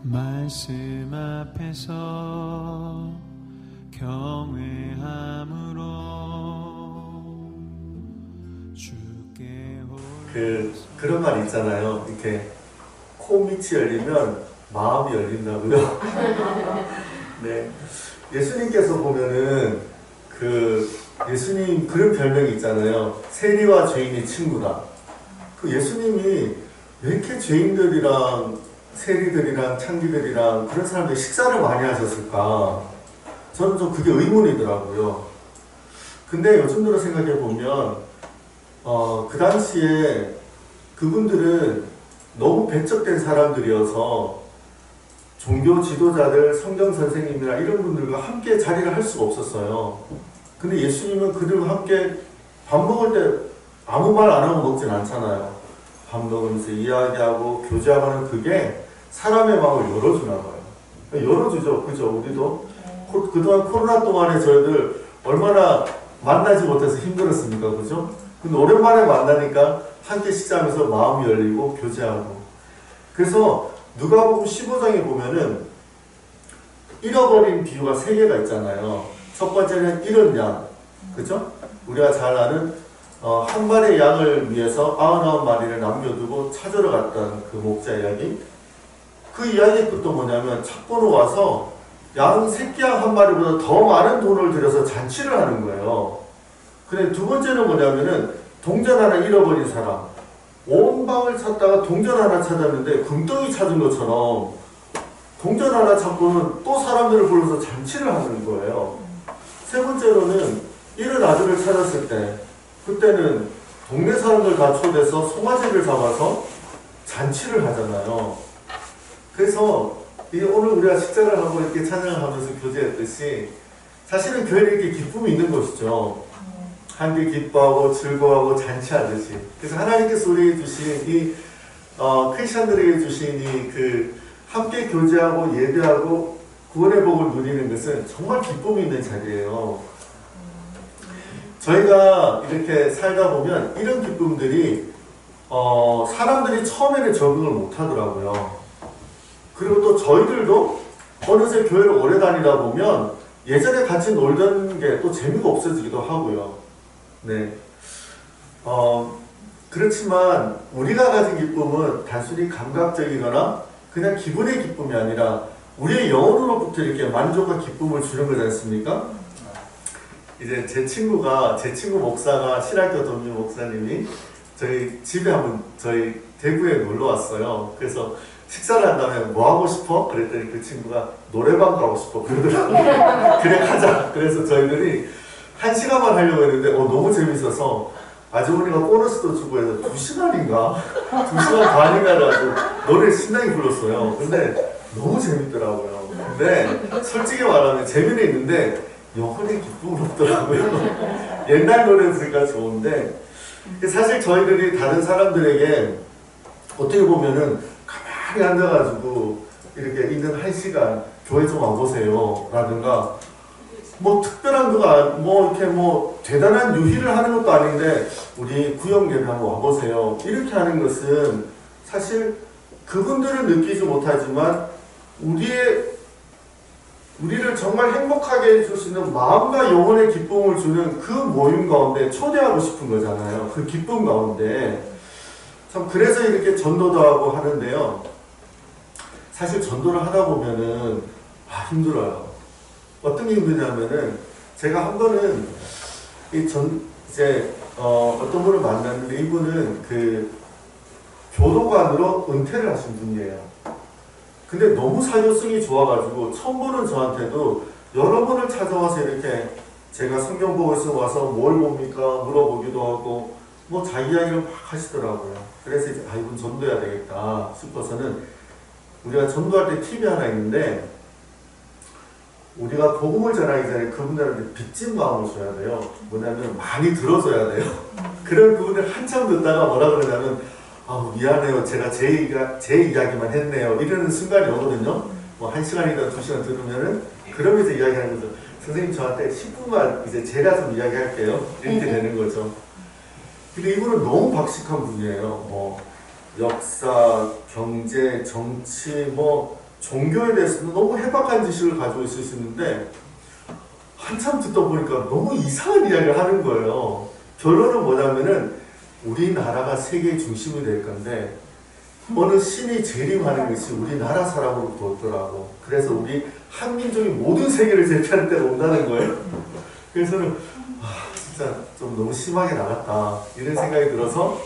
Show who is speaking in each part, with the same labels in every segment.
Speaker 1: 말씀 앞에서 경외함으로 주께
Speaker 2: 그런 말 있잖아요. 이렇게 코 밑이 열리면 마음이 열린다고요. 네, 예수님께서 보면은 예수님 그런 별명이 있잖아요. 세리와 죄인이 친구다. 그 예수님이 왜 이렇게 죄인들이랑 세리들이랑 창기들이랑 그런 사람들이 식사를 많이 하셨을까? 저는 좀 그게 의문이더라고요. 근데 요즘 들어 생각해 보면 그 당시에 그분들은 너무 배척된 사람들이어서 종교 지도자들, 성경 선생님이나 이런 분들과 함께 자리를 할 수가 없었어요. 근데 예수님은 그들과 함께 밥 먹을 때 아무 말 안 하고 먹진 않잖아요. 밥 먹으면서 이야기하고 교제하고 하는 그게 사람의 마음을 열어주나 봐요. 열어주죠. 그죠? 우리도 그동안 코로나 동안에 저희들 얼마나 만나지 못해서 힘들었습니까? 그죠? 근데 오랜만에 만나니까 함께 식사하면서 마음이 열리고 교제하고. 그래서 누가복음 15장에 보면은 잃어버린 비유가 3개가 있잖아요. 첫 번째는 잃은 양, 그죠? 우리가 잘 아는 한 마리의 양을 위해서 99마리를 남겨두고 찾으러 갔던 그 목자 이야기. 그 이야기의 끝도 뭐냐면 착보로 와서 양 새끼 양 한 마리보다 더 많은 돈을 들여서 잔치를 하는 거예요. 근데 두 번째는 뭐냐면은 동전 하나 잃어버린 사람. 온 방을 찾다가 동전 하나 찾았는데 금덩이 찾은 것처럼 동전 하나 찾고는 또 사람들을 불러서 잔치를 하는 거예요. 세 번째로는 잃은 아들을 찾았을 때 그때는 동네 사람들 다 초대해서 송아지를 잡아서 잔치를 하잖아요. 그래서 오늘 우리가 식사를 하고 이렇게 찬양을 하면서 교제했듯이 사실은 교회는 이렇게 기쁨이 있는 것이죠. 함께 기뻐하고 즐거워하고 잔치하듯이. 그래서 하나님께서 우리에게 주신 이 크리스천들에게 주신 이 함께 교제하고 예배하고 구원의 복을 누리는 것은 정말 기쁨이 있는 자리예요. 저희가 이렇게 살다 보면 이런 기쁨들이 사람들이 처음에는 적응을 못 하더라고요. 그리고 또 저희들도 어느새 교회를 오래 다니다 보면 예전에 같이 놀던 게 또 재미가 없어지기도 하고요. 네. 그렇지만 우리가 가진 기쁨은 단순히 감각적이거나 그냥 기분의 기쁨이 아니라 우리의 영혼으로부터 이렇게 만족과 기쁨을 주는 거지 않습니까? 이제 제 친구 목사가 신학교 동료 목사님이 저희 집에 한번 저희 대구에 놀러 왔어요. 그래서 식사를 한 다음에 뭐 하고 싶어? 그랬더니 그 친구가 노래방 가고 싶어 그러더라고요. 그래 가자. 그래서 저희들이 1시간만 하려고 했는데 너무 재밌어서 아주머니가 보너스도 주고 해서 2시간인가? 2시간 반인가를 아주 노래 신나게 불렀어요. 근데 너무 재밌더라고요. 근데 솔직히 말하면 재미는 있는데 영혼의 기쁨은 없더라고요. 옛날 노래 들으니까 좋은데 사실 저희들이 다른 사람들에게 어떻게 보면은 가만히 앉아가지고 이렇게 있는 1시간 교회 좀 와보세요 라든가 뭐 특별한 이렇게 대단한 유희를 하는 것도 아닌데 우리 구역 예배 한번 와보세요 이렇게 하는 것은 사실 그분들은 느끼지 못하지만 우리를 정말 행복하게 해줄 수 있는 마음과 영혼의 기쁨을 주는 그 모임 가운데 초대하고 싶은 거잖아요. 그 기쁨 가운데. 참 그래서 이렇게 전도도 하고 하는데요. 사실 전도를 하다 보면은 힘들어요. 어떤 게 힘드냐면은 제가 한 번은 어떤 분을 만났는데 이분은 교도관으로 은퇴를 하신 분이에요. 근데 너무 사교성이 좋아가지고 처음 보는 저한테도 여러 번을 찾아와서 이렇게 제가 성경 보고 있어 와서 뭘 봅니까 물어보기도 하고 자기 이야기를 막 하시더라고요. 그래서 이제 이분 전도해야 되겠다 싶어서는 우리가 전도할 때 팁이 하나 있는데 우리가 복음을 전하기 전에 그분들한테 빚진 마음을 줘야 돼요. 뭐냐면 많이 들어줘야 돼요. 그런 그분들 한참 듣다가 뭐라 그러냐면 미안해요. 제가 제 이야기만 했네요. 이러는 순간이 오거든요. 1시간이나 2시간 들으면은, 그러면서 이야기하는 거죠. 선생님 저한테 10분만 이제 제가 좀 이야기할게요. 이렇게 되는 거죠. 근데 이분은 너무 박식한 분이에요. 역사, 경제, 정치, 종교에 대해서는 너무 해박한 지식을 가지고 있을 수 있는데 한참 듣다 보니까 너무 이상한 이야기를 하는 거예요. 결론은 뭐냐면은 우리나라가 세계의 중심이 될 건데 어느 신이 재림하는 것이 우리나라 사람으로부터 오더라고. 그래서 우리 한민족이 모든 세계를 제패하는 때가 온다는 거예요. 그래서는 진짜 좀 너무 심하게 나갔다 이런 생각이 들어서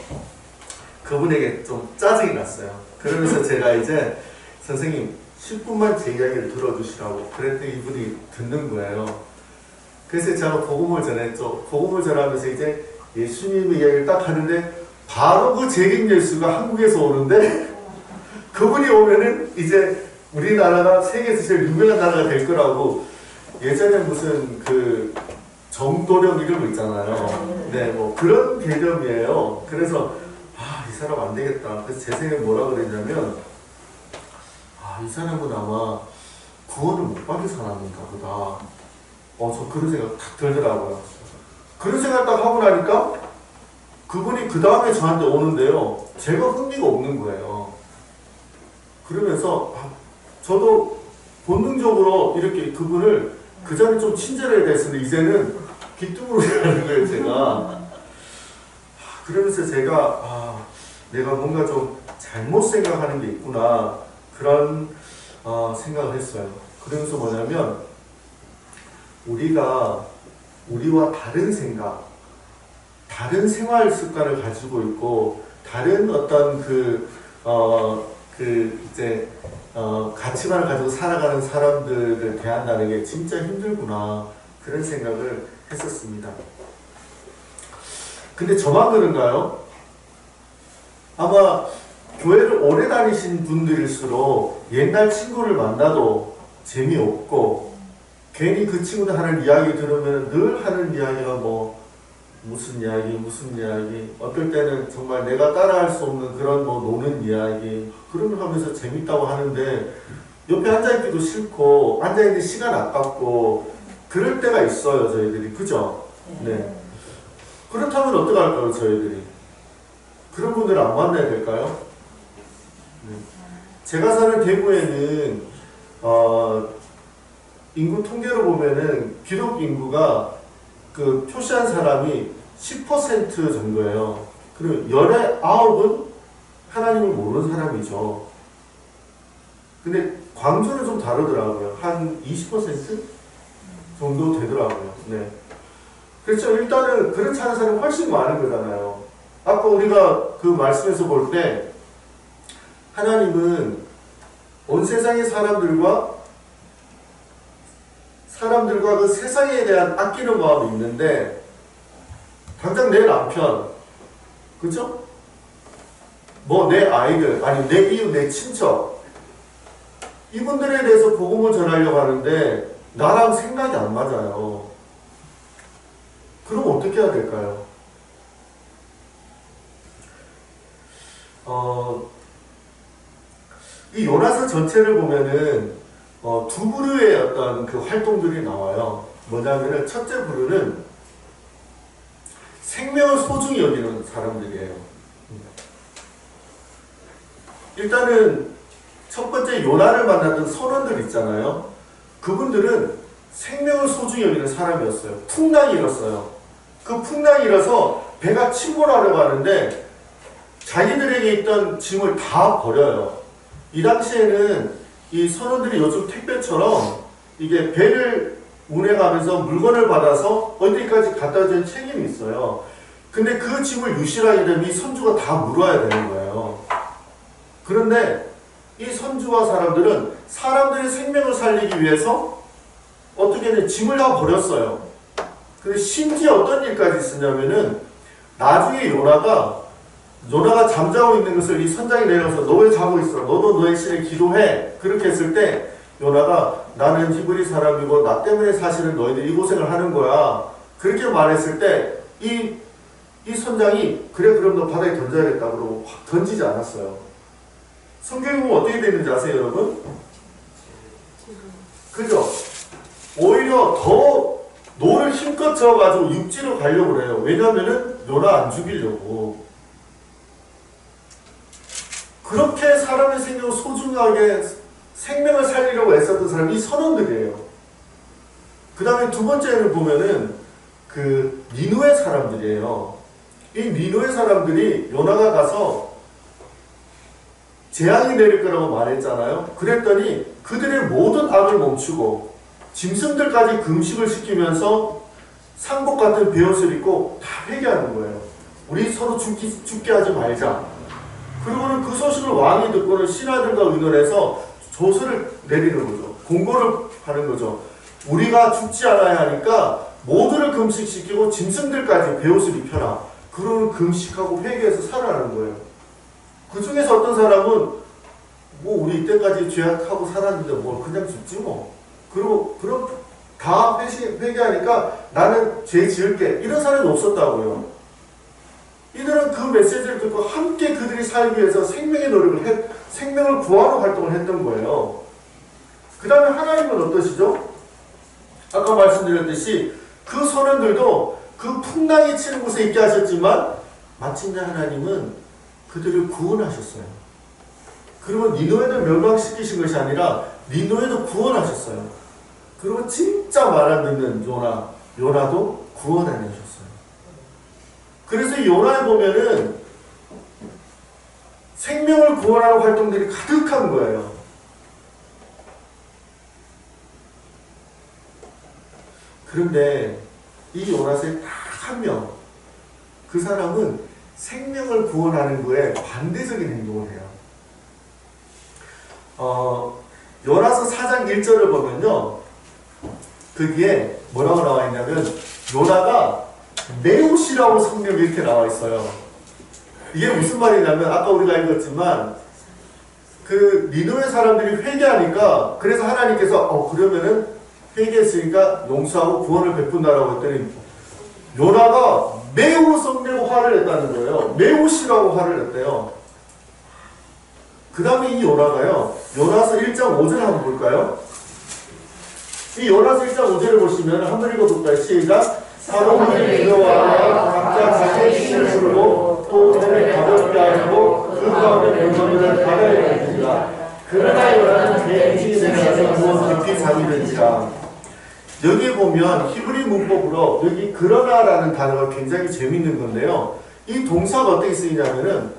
Speaker 2: 그분에게 좀 짜증이 났어요. 그러면서 제가 이제 선생님 10분만 제 이야기를 들어주시라고 그랬더니 이분이 듣는 거예요. 그래서 제가 복음을 전했죠. 복음을 전하면서 이제 예수님의 이야기를 딱 하는데 바로 그 재림 예수가 한국에서 오는데 그분이 오면은 이제 우리나라가 세계에서 제일 유명한 나라가 될 거라고. 예전에 무슨 그 정도령 이런 거 있잖아요. 네, 뭐 그런 개념이에요. 그래서 이 사람 안 되겠다. 그래서 제 생각에 뭐라 그랬냐면 이 사람은 아마 구원을 못 받은 사람인가 보다. 저 그런 생각 딱 들더라고요. 그런 생각 딱 하고 나니까 그분이 그 다음에 저한테 오는데요. 제가 흥미가 없는 거예요. 그러면서 저도 본능적으로 이렇게 그분을 그 전에 좀 친절해야 됐는데 이제는 귀뚱으로 가는 거예요, 제가. 그러면서 제가 내가 뭔가 좀 잘못 생각하는 게 있구나 그런 생각을 했어요. 그러면서 뭐냐면 우리와 다른 생각, 다른 생활 습관을 가지고 있고 다른 어떤 가치관을 가지고 살아가는 사람들을 대한다는 게 진짜 힘들구나 그런 생각을 했었습니다. 근데 저만 그런가요? 아마 교회를 오래 다니신 분들일수록 옛날 친구를 만나도 재미없고 괜히 그 친구들 하는 이야기 들으면 늘 하는 이야기가 무슨 이야기 어떨 때는 정말 내가 따라할 수 없는 그런 노는 이야기 그런 걸 하면서 재밌다고 하는데 옆에 앉아있기도 싫고 앉아있는 시간 아깝고 그럴 때가 있어요, 저희들이. 그죠? 네. 그렇다면 어떡할까요, 저희들이? 그런 분들을 안 만나야 될까요? 네. 제가 사는 대구에는 인구 통계로 보면은 기독 인구가 그 표시한 사람이 10% 정도예요. 그리고 19은 하나님을 모르는 사람이죠. 근데 광주는 좀 다르더라고요. 한 20% 정도 되더라고요. 네. 그렇죠. 일단은 그렇지 않은 사람이 훨씬 많은 거잖아요. 아까 우리가 그 말씀에서 볼 때 하나님은 온 세상의 사람들과 그 세상에 대한 아끼는 마음이 있는데 당장 내 남편, 그죠? 내 아이들, 아니 내 이웃, 내 친척 이분들에 대해서 복음을 전하려고 하는데 나랑 생각이 안 맞아요. 그럼 어떻게 해야 될까요? 이 요나서 전체를 보면은 두 부류의 어떤 그 활동들이 나와요. 뭐냐면은 첫째 부류는 생명을 소중히 여기는 사람들이에요. 일단은 첫 번째 요나를 만났던 선원들 있잖아요. 그분들은 생명을 소중히 여기는 사람이었어요. 풍랑이 일었어요. 그 풍랑이 일어서 배가 침몰하려고 하는데 자기들에게 있던 짐을 다 버려요. 이 당시에는 이 선원들이 요즘 택배처럼 이게 배를 운행하면서 물건을 받아서 어디까지 갖다 주는 책임이 있어요. 근데 그 짐을 유실하게 되면 이 선주가 다 물어야 되는 거예요. 그런데 이 선주와 사람들은 사람들의 생명을 살리기 위해서 어떻게든 짐을 다 버렸어요. 근데 심지어 어떤 일까지 있었냐면은 나중에 요나가 잠자고 있는 것을 이 선장이 내려서 너 왜 자고 있어? 너도 너의 신에 기도해. 그렇게 했을 때 요나가 나는 히브리 사람이고 나 때문에 사실은 너희들이 이 고생을 하는 거야. 그렇게 말했을 때 이 선장이 그래 그럼 너 바다에 던져야겠다 그러고 확 던지지 않았어요. 성경에 보면 어떻게 되는지 아세요 여러분? 그죠? 오히려 더 노를 힘껏 저어가지고 육지로 가려고 그래요. 왜냐면은 요나 안 죽이려고. 그렇게 사람의 생명을 소중하게 생명을 살리려고 애썼던 사람이 이 선원들이에요. 그 다음에 두 번째를 보면은 그 니누의 사람들이에요. 이 니누의 사람들이 요나가 가서 재앙이 내릴 거라고 말했잖아요. 그랬더니 그들의 모든 악을 멈추고 짐승들까지 금식을 시키면서 상복 같은 베옷을 입고 다 회개하는 거예요. 우리 서로 죽게 하지 말자. 그리고는 그 소식을 왕이 듣고는 신하들과 의논해서 조서를 내리는 거죠. 공고를 하는 거죠. 우리가 죽지 않아야 하니까 모두를 금식시키고 짐승들까지 베옷을 입혀라. 그러면 금식하고 회개해서 살아나는 거예요. 그 중에서 어떤 사람은 뭐 우리 이때까지 죄악하고 살았는데 뭐 그냥 죽지 뭐. 그리고 그럼 다 회개하니까 나는 죄 지을게. 이런 사람이 없었다고요. 이들은 그 메시지를 듣고 함께 그들이 살기 위해서 생명의 노력을 생명을 구하러 활동을 했던 거예요. 그 다음에 하나님은 어떠시죠? 아까 말씀드렸듯이 그 선원들도 그 풍랑이 치는 곳에 있게 하셨지만 마침내 하나님은 그들을 구원하셨어요. 그리고 니누에도 멸망시키신 것이 아니라 니누에도 구원하셨어요. 그리고 진짜 말 안 듣는 요나도 구원해내셨어요. 그래서 요나에 보면은 생명을 구원하는 활동들이 가득한 거예요. 그런데 이 요나서에 딱 한 명, 그 사람은 생명을 구원하는 거에 반대적인 행동을 해요. 요나서 4장 1절을 보면요, 그 뒤에 뭐라고 나와 있냐면 요나가 매우 싫어하고 성령이 이렇게 나와 있어요. 이게 무슨 말이냐면 아까 우리가 읽었지만 그 니느웨 사람들이 회개하니까 그래서 하나님께서 그러면은 회개했으니까 용서하고 구원을 베푼다라고 했더니 요나가 매우 성내고 화를 냈다는 거예요. 매우 싫어하고 화를 냈대요. 그 다음에 이 요나가요, 요나서 1장 5절 한번 볼까요? 이 요나서 1장 5절을 보시면 한번 읽어볼까요? 시작. 사람들이 두려워하여 각자 자기의 신을 부르고 또 손을 가볍게 하고 그 가운데 병거리를 받아야 됩니다. 그러나 요나는 개인이 내려가서 무엇 깊이 잠이 들지라. 여기 보면 히브리 문법으로 여기 그러나라는 단어가 굉장히 재밌는 건데요. 이 동사가 어떻게 쓰이냐면은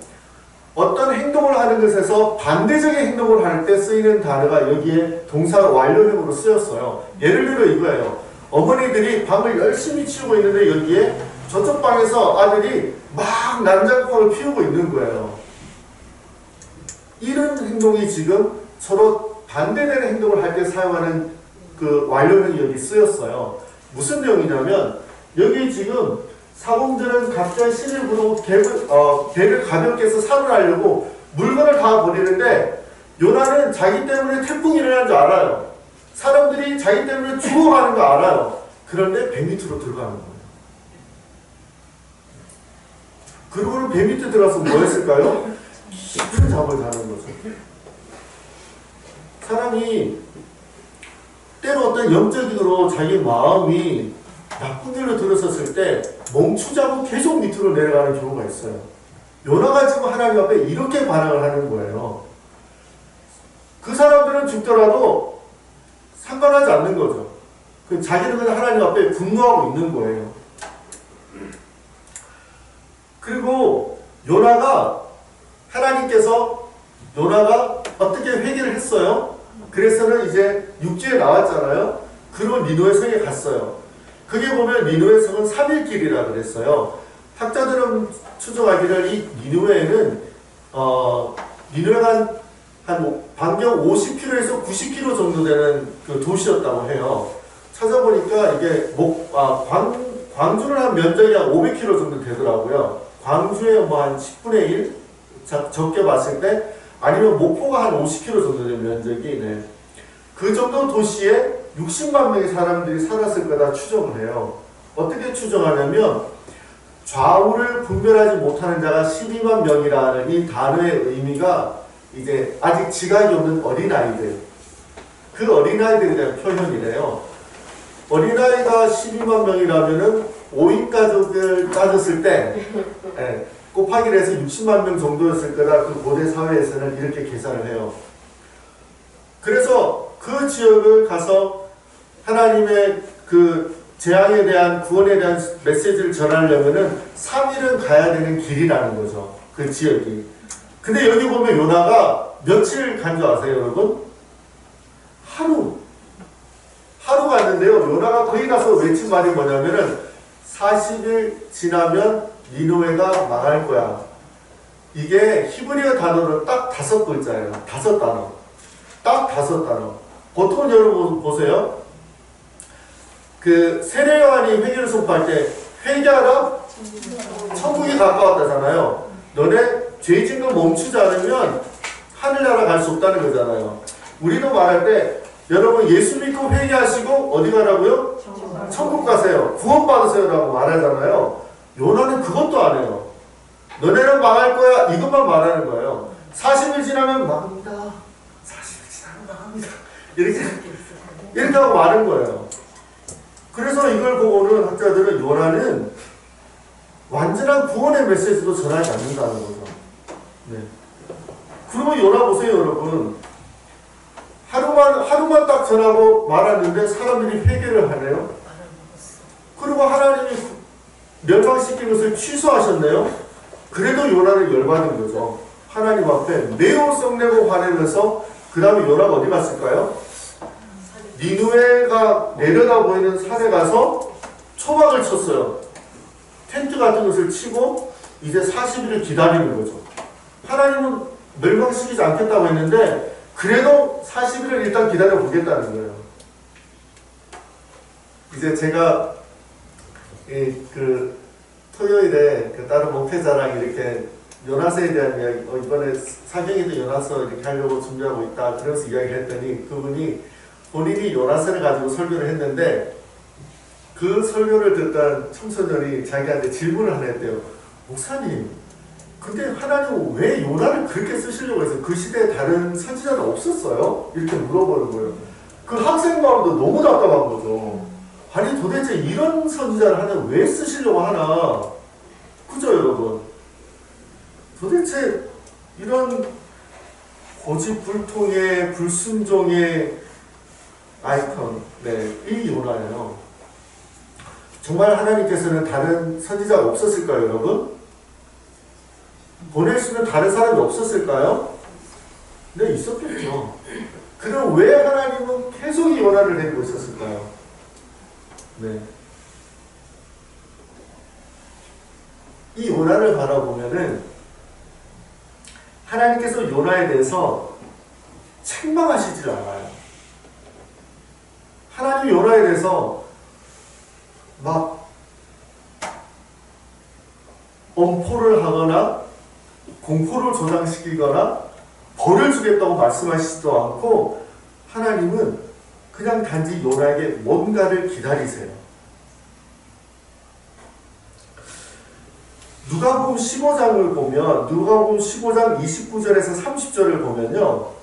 Speaker 2: 어떤 행동을 하는 것에서 반대적인 행동을 할 때 쓰이는 단어가 여기에 동사 완료형으로 쓰였어요. 예를 들어 이거예요. 어머니들이 방을 열심히 치우고 있는데 여기에 저쪽 방에서 아들이 막 난장판을 피우고 있는 거예요. 이런 행동이 지금 서로 반대되는 행동을 할 때 사용하는 그 완료형이 여기 쓰였어요. 무슨 내용이냐면 여기 지금 사공들은 각자의 신을 부르고 배를 가볍게 해서 산을하려고 물건을 다 버리는데 요나는 자기 때문에 태풍이 일어난 줄 알아요. 사람들이 자기 때문에 죽어가는 거 알아요. 그런데 배 밑으로 들어가는 거예요. 그리고는 배 밑에 들어가서 뭐 했을까요? 깊은 잠을 자는 거죠. 사람이 때로 어떤 영적으로 자기 마음이 나쁜 길로 들어섰을 때 멈추자고 계속 밑으로 내려가는 경우가 있어요. 요나가 지금 하나님 앞에 이렇게 반응을 하는 거예요. 그 사람들은 죽더라도 상관하지 않는 거죠. 자기는 그냥 하나님 앞에 분노하고 있는 거예요. 그리고 요나가 어떻게 회개를 했어요? 그래서는 이제 6주에 나왔잖아요. 그리고 니느웨 성에 갔어요. 그게 보면 니느웨 성은 3일 길이라 그랬어요. 학자들은 추정하기를 이 니느웨는 니느웨가 한 반경 50km에서 90km 정도 되는 그 도시였다고 해요. 찾아보니까 이게 광주는 한 면적이 한 500km 정도 되더라고요. 광주에 뭐 한 10분의 1 적게 봤을 때, 아니면 목포가 한 50km 정도 되는 면적이, 네. 그 정도 도시에 60만 명의 사람들이 살았을 거다 추정을 해요. 어떻게 추정하냐면 좌우를 분별하지 못하는 자가 12만 명이라는 이 단어의 의미가 이제 아직 지각이 없는 어린아이들, 그 어린아이들에 대한 표현이래요. 어린아이가 12만 명이라면은 5인 가족을 따졌을 때 곱하기를 해서 60만 명 정도였을 거다. 그 고대 사회에서는 이렇게 계산을 해요. 그래서 그 지역을 가서 하나님의 그 재앙에 대한 구원에 대한 메시지를 전하려면은 3일은 가야 되는 길이라는 거죠. 그 지역이. 근데 여기 보면 요나가 며칠 간 줄 아세요, 여러분? 하루 갔는데요. 요나가 거기 가서 외친 말이 뭐냐면은 40일 지나면 니느웨가 망할 거야. 이게 히브리어 단어로 딱 5글자예요. 5단어. 딱 5단어. 보통 여러분 보세요. 그 세례 요한이 회개를 선포할 때 회개하라 천국이 가까웠다잖아요. 너네 죄 짓는 거 멈추지 않으면 하늘나라 갈 수 없다는 거잖아요. 우리도 말할 때 여러분 예수 믿고 회개하시고 어디 가라고요? 천국 가세요. 구원 받으세요 라고 말하잖아요. 요나는 그것도 안 해요. 너네는 망할 거야 이것만 말하는 거예요. 40일 지나면 망합니다. 40일 지나면 망합니다. 이렇게 하고 말하는 거예요. 그래서 이걸 보고는 학자들은 요나는 완전한 구원의 메시지도 전하지 않는다는 거죠. 네. 그러면 요나 보세요, 여러분. 하루만 딱 전하고 말았는데 사람들이 회개를 하네요. 그리고 하나님이 멸망시킨 것을 취소하셨네요. 그래도 요나는 열받은 거죠. 하나님 앞에 매우 썩내고 화내면서 그 다음에 요나가 어디 갔을까요? 니느웨가 내려다 보이는 산에 가서 초막을 쳤어요. 텐트 같은 것을 치고 이제 40일을 기다리는 거죠. 하나님은 멸망시키지 않겠다고 했는데 그래도 40일을 일단 기다려 보겠다는 거예요. 이제 제가 그 토요일에 그 다른 목회자랑 이렇게 요나서에 대한 이야기, 이번에 사경에도 요나서 이렇게 하려고 준비하고 있다 그러면서 이야기를 했더니 그분이 본인이 요나서를 가지고 설교를 했는데 그 설교를 듣던 청소년이 자기한테 질문을 하나 했대요. 목사님, 근데 하나님은 왜 요나를 그렇게 쓰시려고 해서 그 시대에 다른 선지자는 없었어요? 이렇게 물어보는 거예요. 그 학생 마음도 너무 답답한 거죠. 아니 도대체 이런 선지자를 하나님 왜 쓰시려고 하나? 그죠 여러분? 도대체 이런 고집불통의 불순종의 아이콘, 네, 이 요나예요. 정말 하나님께서는 다른 선지자가 없었을까요, 여러분? 보낼 수 있는 다른 사람이 없었을까요? 네, 있었겠죠. 그럼 왜 하나님은 계속 이 요나를 데리고 있었을까요? 네. 이 요나를 바라보면은 하나님께서 요나에 대해서 책망하시질 않아요. 하나님이 요나에 대해서 막 엄포를 하거나 공포를 조장시키거나 벌을 주겠다고 말씀하시지도 않고 하나님은 그냥 단지 요나에게 뭔가를 기다리세요. 누가복음 15장을 보면 누가복음 15장 29절에서 30절을 보면요.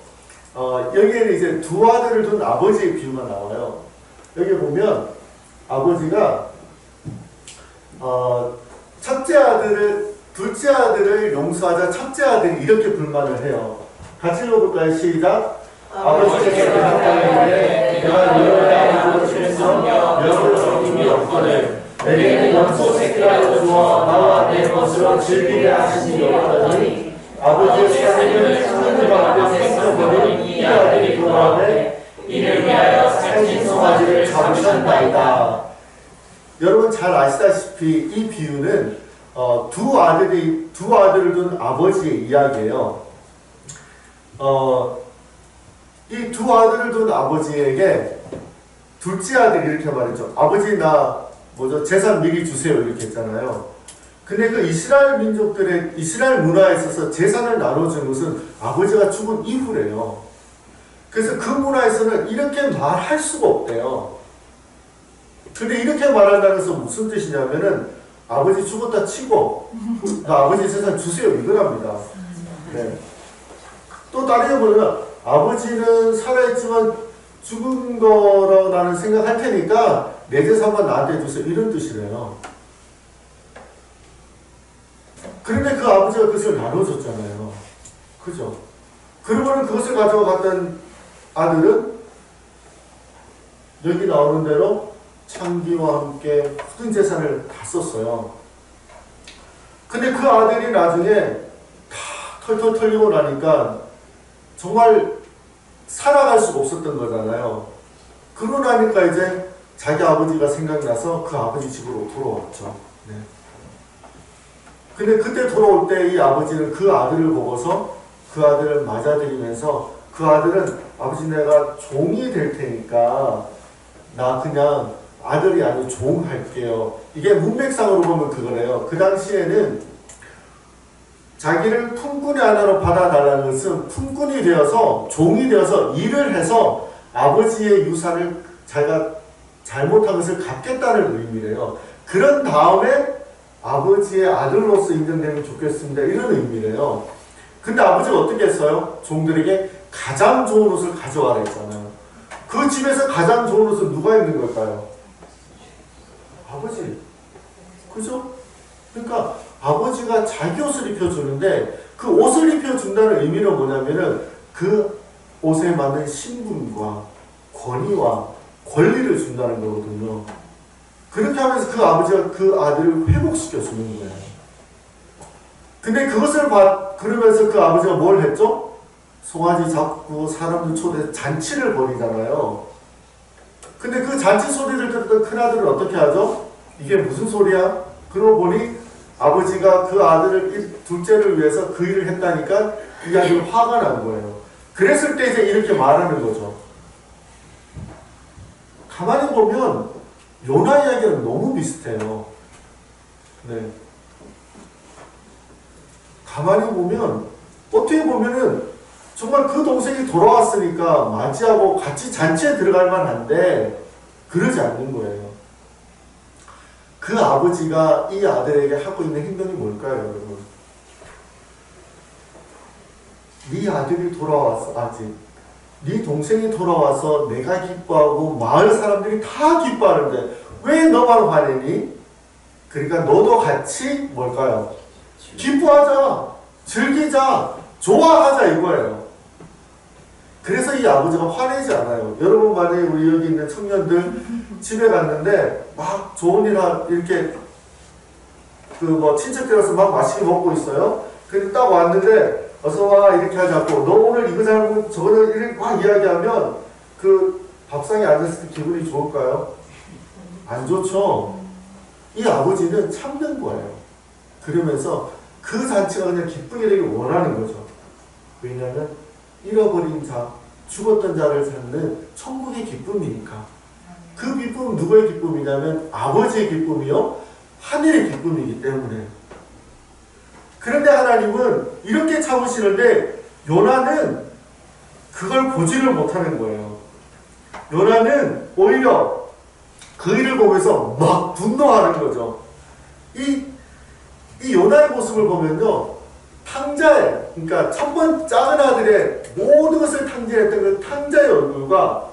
Speaker 2: 여기에는 이제 두 아들을 둔 아버지의 비유가 나와요. 여기 보면 아버지가 둘째 아들을 용서하자 첫째 아들이 이렇게 불만을 해요. 같이 읽어볼까요? 시작. 아버지께서 대답하는데 내가 너희의 아버지를 섬겨 명을 어김이 없거늘 내게는 염소 새끼라도 주어 나와 내 것으로 즐기게 하시니였더니 아버지의 사생을 하느님 앞에 생겨버린 이 아들이 돌아오되 이를 위하여 살찐 송아지를 잡으셨나이다. 여러분 잘 아시다시피 이 비유는 두 아들을 둔 아버지의 이야기예요. 이 두 아들을 둔 아버지에게 둘째 아들이 이렇게 말했죠. 아버지 나 재산 미리 주세요 이렇게 했잖아요. 근데 그 이스라엘 민족들의 이스라엘 문화에 있어서 재산을 나눠준 것은 아버지가 죽은 이후래요. 그래서 그 문화에서는 이렇게 말할 수가 없대요. 근데 이렇게 말한다는 것은 무슨 뜻이냐면은 아버지 죽었다 치고 나 아버지 재산 주세요 이거랍니다. 네. 또 다르게 보면 아버지는 살아있지만 죽은 거로 나는 생각할 테니까 내 재산만 나한테 주세요 이런 뜻이래요. 그런데 그 아버지가 그것을 나눠줬잖아요. 그죠? 그러고는 그것을 가져갔던 아들은 여기 나오는 대로 창기와 함께 모든 재산을 다 썼어요. 근데 그 아들이 나중에 다 털털 털리고 나니까 정말 살아갈 수가 없었던 거잖아요. 그러고 나니까 이제 자기 아버지가 생각나서 그 아버지 집으로 돌아왔죠. 네. 근데 그때 돌아올 때 이 아버지는 그 아들을 보고서 그 아들을 맞아들이면서 그 아들은 아버지 내가 종이 될 테니까 나 그냥 아들이 아니고 종 할게요. 이게 문맥상으로 보면 그거래요. 그 당시에는 자기를 품꾼의 하나로 받아달라는 것은 품꾼이 되어서 종이 되어서 일을 해서 아버지의 유산을 자기가 잘못한 것을 갚겠다는 의미래요. 그런 다음에 아버지의 아들로서 인정되면 좋겠습니다. 이런 의미래요. 근데 아버지가 어떻게 했어요? 종들에게 가장 좋은 옷을 가져와라 했잖아요. 그 집에서 가장 좋은 옷은 누가 입는 걸까요? 아버지. 그죠? 그러니까 아버지가 자기 옷을 입혀주는데 그 옷을 입혀준다는 의미는 뭐냐면은 그 옷에 맞는 신분과 권위와 권리를 준다는 거거든요. 그렇게 하면서 그 아버지가 그 아들을 회복시켜주는 거예요. 근데 그것을 그러면서 그 아버지가 뭘 했죠? 송아지 잡고 사람들 초대해서 잔치를 벌이잖아요. 근데 그 잔치 소리를 듣던 큰아들은 어떻게 하죠? 이게 무슨 소리야? 그러고 보니 아버지가 그 아들을 둘째를 위해서 그 일을 했다니까 이 아들이 화가 난 거예요. 그랬을 때 이제 이렇게 말하는 거죠. 가만히 보면 요나 이야기는 너무 비슷해요. 네. 가만히 보면 어떻게 보면은 정말 그 동생이 돌아왔으니까 맞이하고 같이 잔치에 들어갈 만한데 그러지 않는 거예요. 그 아버지가 이 아들에게 하고 있는 행동이 뭘까요, 여러분? 네 아들이 돌아왔어, 아직. 네 동생이 돌아와서 내가 기뻐하고 마을 사람들이 다 기뻐하는데 왜 너만 화내니? 그러니까 너도 같이 뭘까요? 기뻐하자, 즐기자, 좋아하자 이거예요. 그래서 이 아버지가 화내지 않아요. 여러분 만약에 우리 여기 있는 청년들 집에 갔는데 막 좋은 일 이렇게 친척들 와서 막 맛있게 먹고 있어요. 근데 딱 왔는데 어서와 이렇게 하지 않고 너 오늘 이거 잘못 저거는 이렇게 막 이야기하면 그 밥상에 앉았을 때 기분이 좋을까요? 안 좋죠. 이 아버지는 참는 거예요. 그러면서 그 잔치가 그냥 기쁘게 되길 원하는 거죠. 왜냐하면 잃어버린 자, 죽었던 자를 찾는 천국의 기쁨이니까. 그 기쁨은 누구의 기쁨이냐면 아버지의 기쁨이요 하늘의 기쁨이기 때문에. 그런데 하나님은 이렇게 참으시는데 요나는 그걸 보지를 못하는 거예요. 요나는 오히려 그 일을 보면서 막 분노하는 거죠. 이 요나의 모습을 보면요, 탕자의, 그러니까 첫 번째 작은 아들의 모든 것을 탕제했던 그 탕자의 얼굴과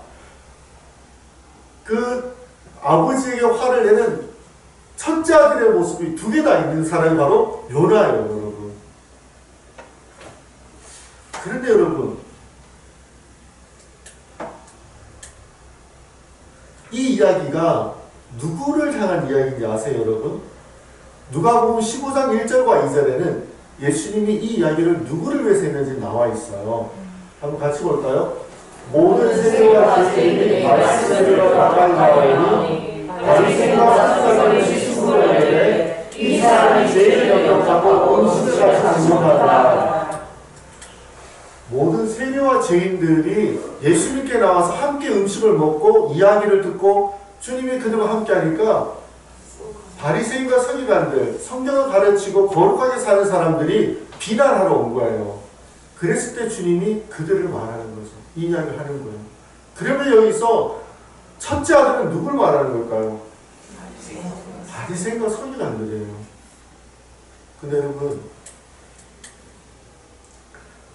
Speaker 2: 그 아버지에게 화를 내는 첫째 아들의 모습이 두 개 다 있는 사람이 바로 요나예요, 여러분. 그런데 여러분, 이 이야기가 누구를 향한 이야기인지 아세요, 여러분? 누가복음 15장 1절과 2절에는 예수님이 이 이야기를 누구를 위해서 했는지 나와 있어요. 한번 같이 볼까요? 모든 세대와 죄인들이 말씀을 들어 가까이 나오니 바리새인과 사두개인을 시수하되 이 사람이 죄를 영접하고 음식을 장식하다. 모든 세리와 죄인들이 예수님께 나와서 함께 음식을 먹고 이야기를 듣고 주님이 그들과 함께 하니까 바리새인과 서기관들, 성경을 가르치고 거룩하게 사는 사람들이 비난하러 온 거예요. 그랬을 때 주님이 그들을 말하는 거죠. 이 이야기를 하는 거예요. 그러면 여기서 첫째 아들은 누굴 말하는 걸까요? 바리새인과 서기관들이에요. 근데 여러분,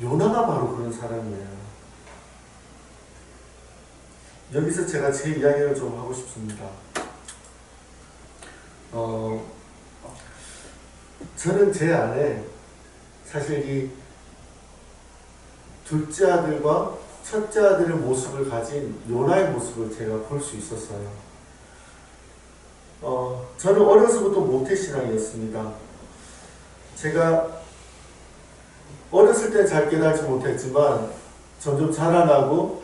Speaker 2: 요나가 바로 그런 사람이에요. 여기서 제가 제 이야기를 좀 하고 싶습니다. 저는 제 안에 사실 이 둘째 아들과 첫째 아들의 모습을 가진 요나의 모습을 제가 볼 수 있었어요. 저는 어려서부터 모태신앙이었습니다. 제가 어렸을 때 잘 깨닫지 못했지만 점점 자라나고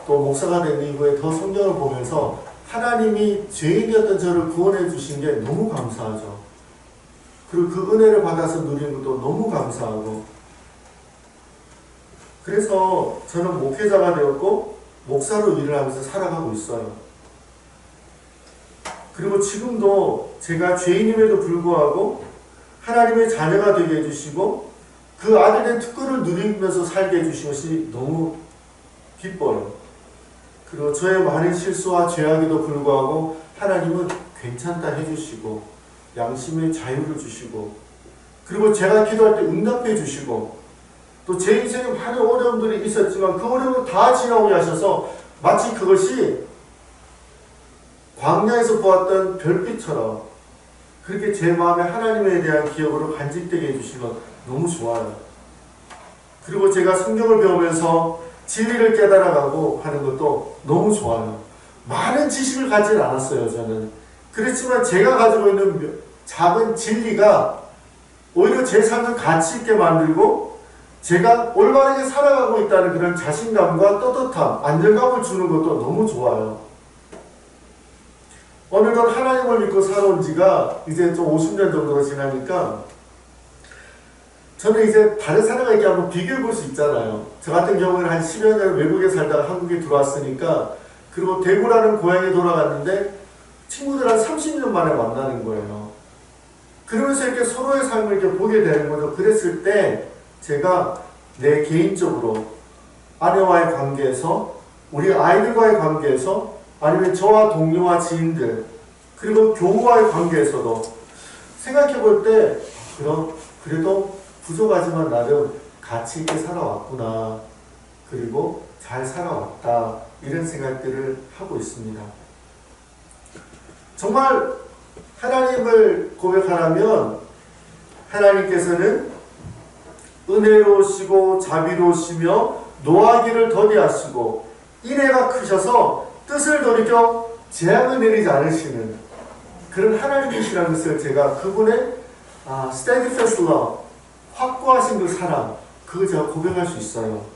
Speaker 2: 또 목사가 된 이후에 더 성경을 보면서 하나님이 죄인이었던 저를 구원해 주신 게 너무 감사하죠. 그리고 그 은혜를 받아서 누리는 것도 너무 감사하고, 그래서 저는 목회자가 되었고 목사로 일을 하면서 살아가고 있어요. 그리고 지금도 제가 죄인임에도 불구하고 하나님의 자녀가 되게 해주시고 그 아들의 특권을 누리면서 살게 해주신 것이 너무 기뻐요. 그리고 저의 많은 실수와 죄악에도 불구하고 하나님은 괜찮다 해주시고 양심의 자유를 주시고, 그리고 제가 기도할 때 응답해 주시고, 또 제 인생에 많은 어려움들이 있었지만 그 어려움을 다 지나오게 하셔서 마치 그것이 광야에서 보았던 별빛처럼 그렇게 제 마음에 하나님에 대한 기억으로 간직되게 해주시는 건 너무 좋아요. 그리고 제가 성경을 배우면서 진리를 깨달아가고 하는 것도 너무 좋아요. 많은 지식을 가진 않았어요, 저는. 그렇지만 제가 가지고 있는 작은 진리가 오히려 제 삶을 가치 있게 만들고 제가 올바르게 살아가고 있다는 그런 자신감과 떳떳함, 안정감을 주는 것도 너무 좋아요. 어느덧 하나님을 믿고 살아온 지가 이제 좀 50년 정도가 지나니까 저는 이제 다른 사람과 이렇게 한번 비교해 볼 수 있잖아요. 저 같은 경우는 한 10여 년 외국에 살다가 한국에 들어왔으니까, 그리고 대구라는 고향에 돌아갔는데 친구들 한 30년 만에 만나는 거예요. 그러면서 이렇게 서로의 삶을 이렇게 보게 되는 거죠. 그랬을 때 제가 내 개인적으로 아내와의 관계에서, 우리 아이들과의 관계에서, 아니면 저와 동료와 지인들, 그리고 교우와의 관계에서도 생각해 볼 때 그래도 부족하지만 나름 가치 있게 살아왔구나, 그리고 잘 살아왔다, 이런 생각들을 하고 있습니다. 정말 하나님을 고백하라면 하나님께서는 은혜로우시고 자비로우시며 노하기를 더디하시고 인애가 크셔서 뜻을 돌이켜 재앙을 내리지 않으시는 그런 하나님이시라는 것을 제가 그분의 steadfast love, 확고하신 그 사랑, 그걸 제가 고백할 수 있어요.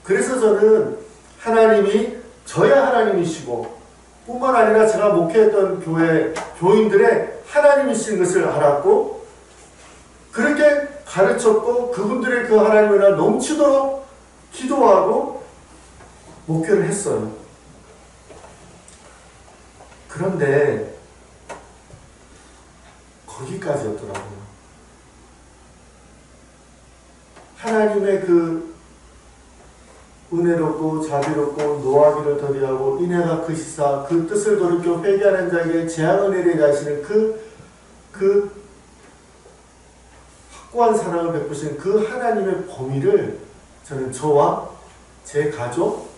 Speaker 2: 그래서 저는 하나님이 저야 하나님이시고 뿐만 아니라 제가 목회했던 교회 교인들의 하나님이신 것을 알았고, 그렇게 가르쳤고 그분들의 그 하나님을 넘치도록 기도하고 목회를 했어요. 그런데 거기까지였더라고요. 하나님의 그 은혜롭고 자비롭고 노하기를 더디하고 인애가 크시사 그 뜻을 돌이켜 회개하는 자에게 재앙을 내리게 하시는 그 확고한 사랑을 베푸시는 그 하나님의 범위를 저는 저와 제 가족,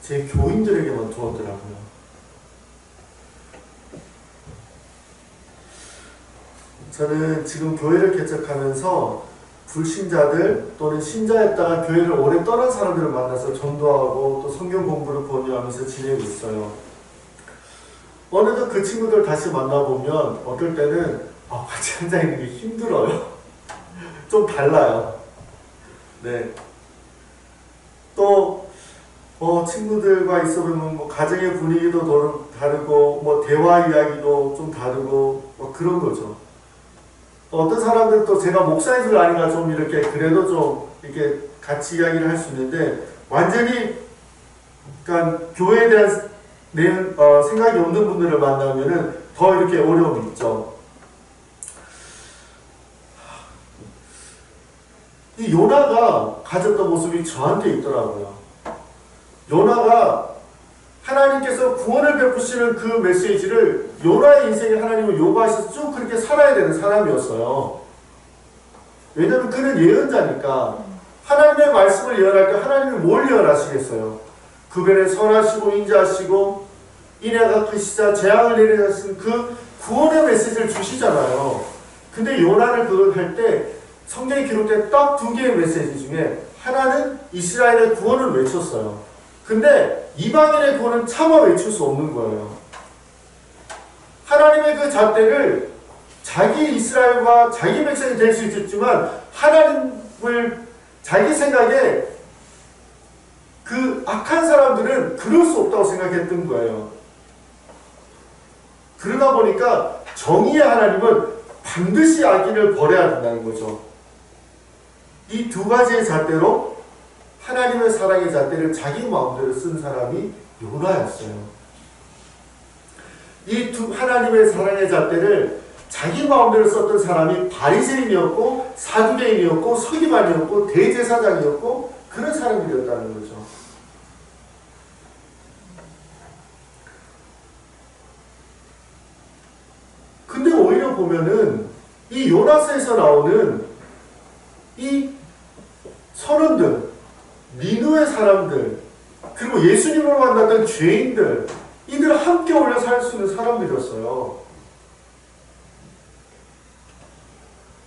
Speaker 2: 제 교인들에게만 두었더라고요. 저는 지금 교회를 개척하면서 불신자들 또는 신자였다가 교회를 오래 떠난 사람들을 만나서 전도하고 또 성경 공부를 권유하면서 지내고 있어요. 어느덧 그 친구들 다시 만나보면 어떨 때는 같이 앉아있는 게 힘들어요. 좀 달라요. 네. 또 친구들과 있어보면 뭐 가정의 분위기도 다르고 뭐 대화 이야기도 좀 다르고 뭐 그런 거죠. 어떤 사람들은 또 제가 목사인 줄 아니까 좀 이렇게 그래도 좀 이렇게 같이 이야기를 할 수 있는데, 완전히 그러니까 교회에 대한 생각이 없는 분들을 만나면은 더 이렇게 어려움이 있죠. 이 요나가 가졌던 모습이 저한테 있더라고요. 요나가 하나님께서 구원을 베푸시는 그 메시지를 요나의 인생에 하나님을 요구하셔서 쭉 그렇게 살아야 되는 사람이었어요. 왜냐하면 그는 예언자니까 하나님의 말씀을 예언할 때 하나님이 뭘 예언하시겠어요? 그변에 선하시고 인자하시고 인애가 크시자 재앙을 내리게 하시는 그 구원의 메시지를 주시잖아요. 근데 요나를 그걸 할 때 성경에 기록된 딱 두 개의 메시지 중에 하나는 이스라엘의 구원을 외쳤어요. 근데 이방인의 구원은 차마 외칠 수 없는 거예요. 하나님의 그 잣대를 자기 이스라엘과 자기 백성이 될 수 있었지만 하나님을 자기 생각에 그 악한 사람들은 그럴 수 없다고 생각했던 거예요. 그러다 보니까 정의의 하나님은 반드시 악인을 벌해야 된다는 거죠. 이 두 가지의 잣대로 하나님의 사랑의 잣대를 자기 마음대로 쓴 사람이 요나였어요. 이 하나님의 사랑의 잣대를 자기 마음대로 썼던 사람이 바리새인이었고 사두개인이었고 서기관이었고 대제사장이었고 그런 사람들이었다는 거죠. 근데 오히려 보면은 이 요나서에서 나오는 이 선원들, 니느웨 사람들, 그리고 예수님을 만났던 죄인들, 이들 함께 올려 살 수 있는 사람들이었어요.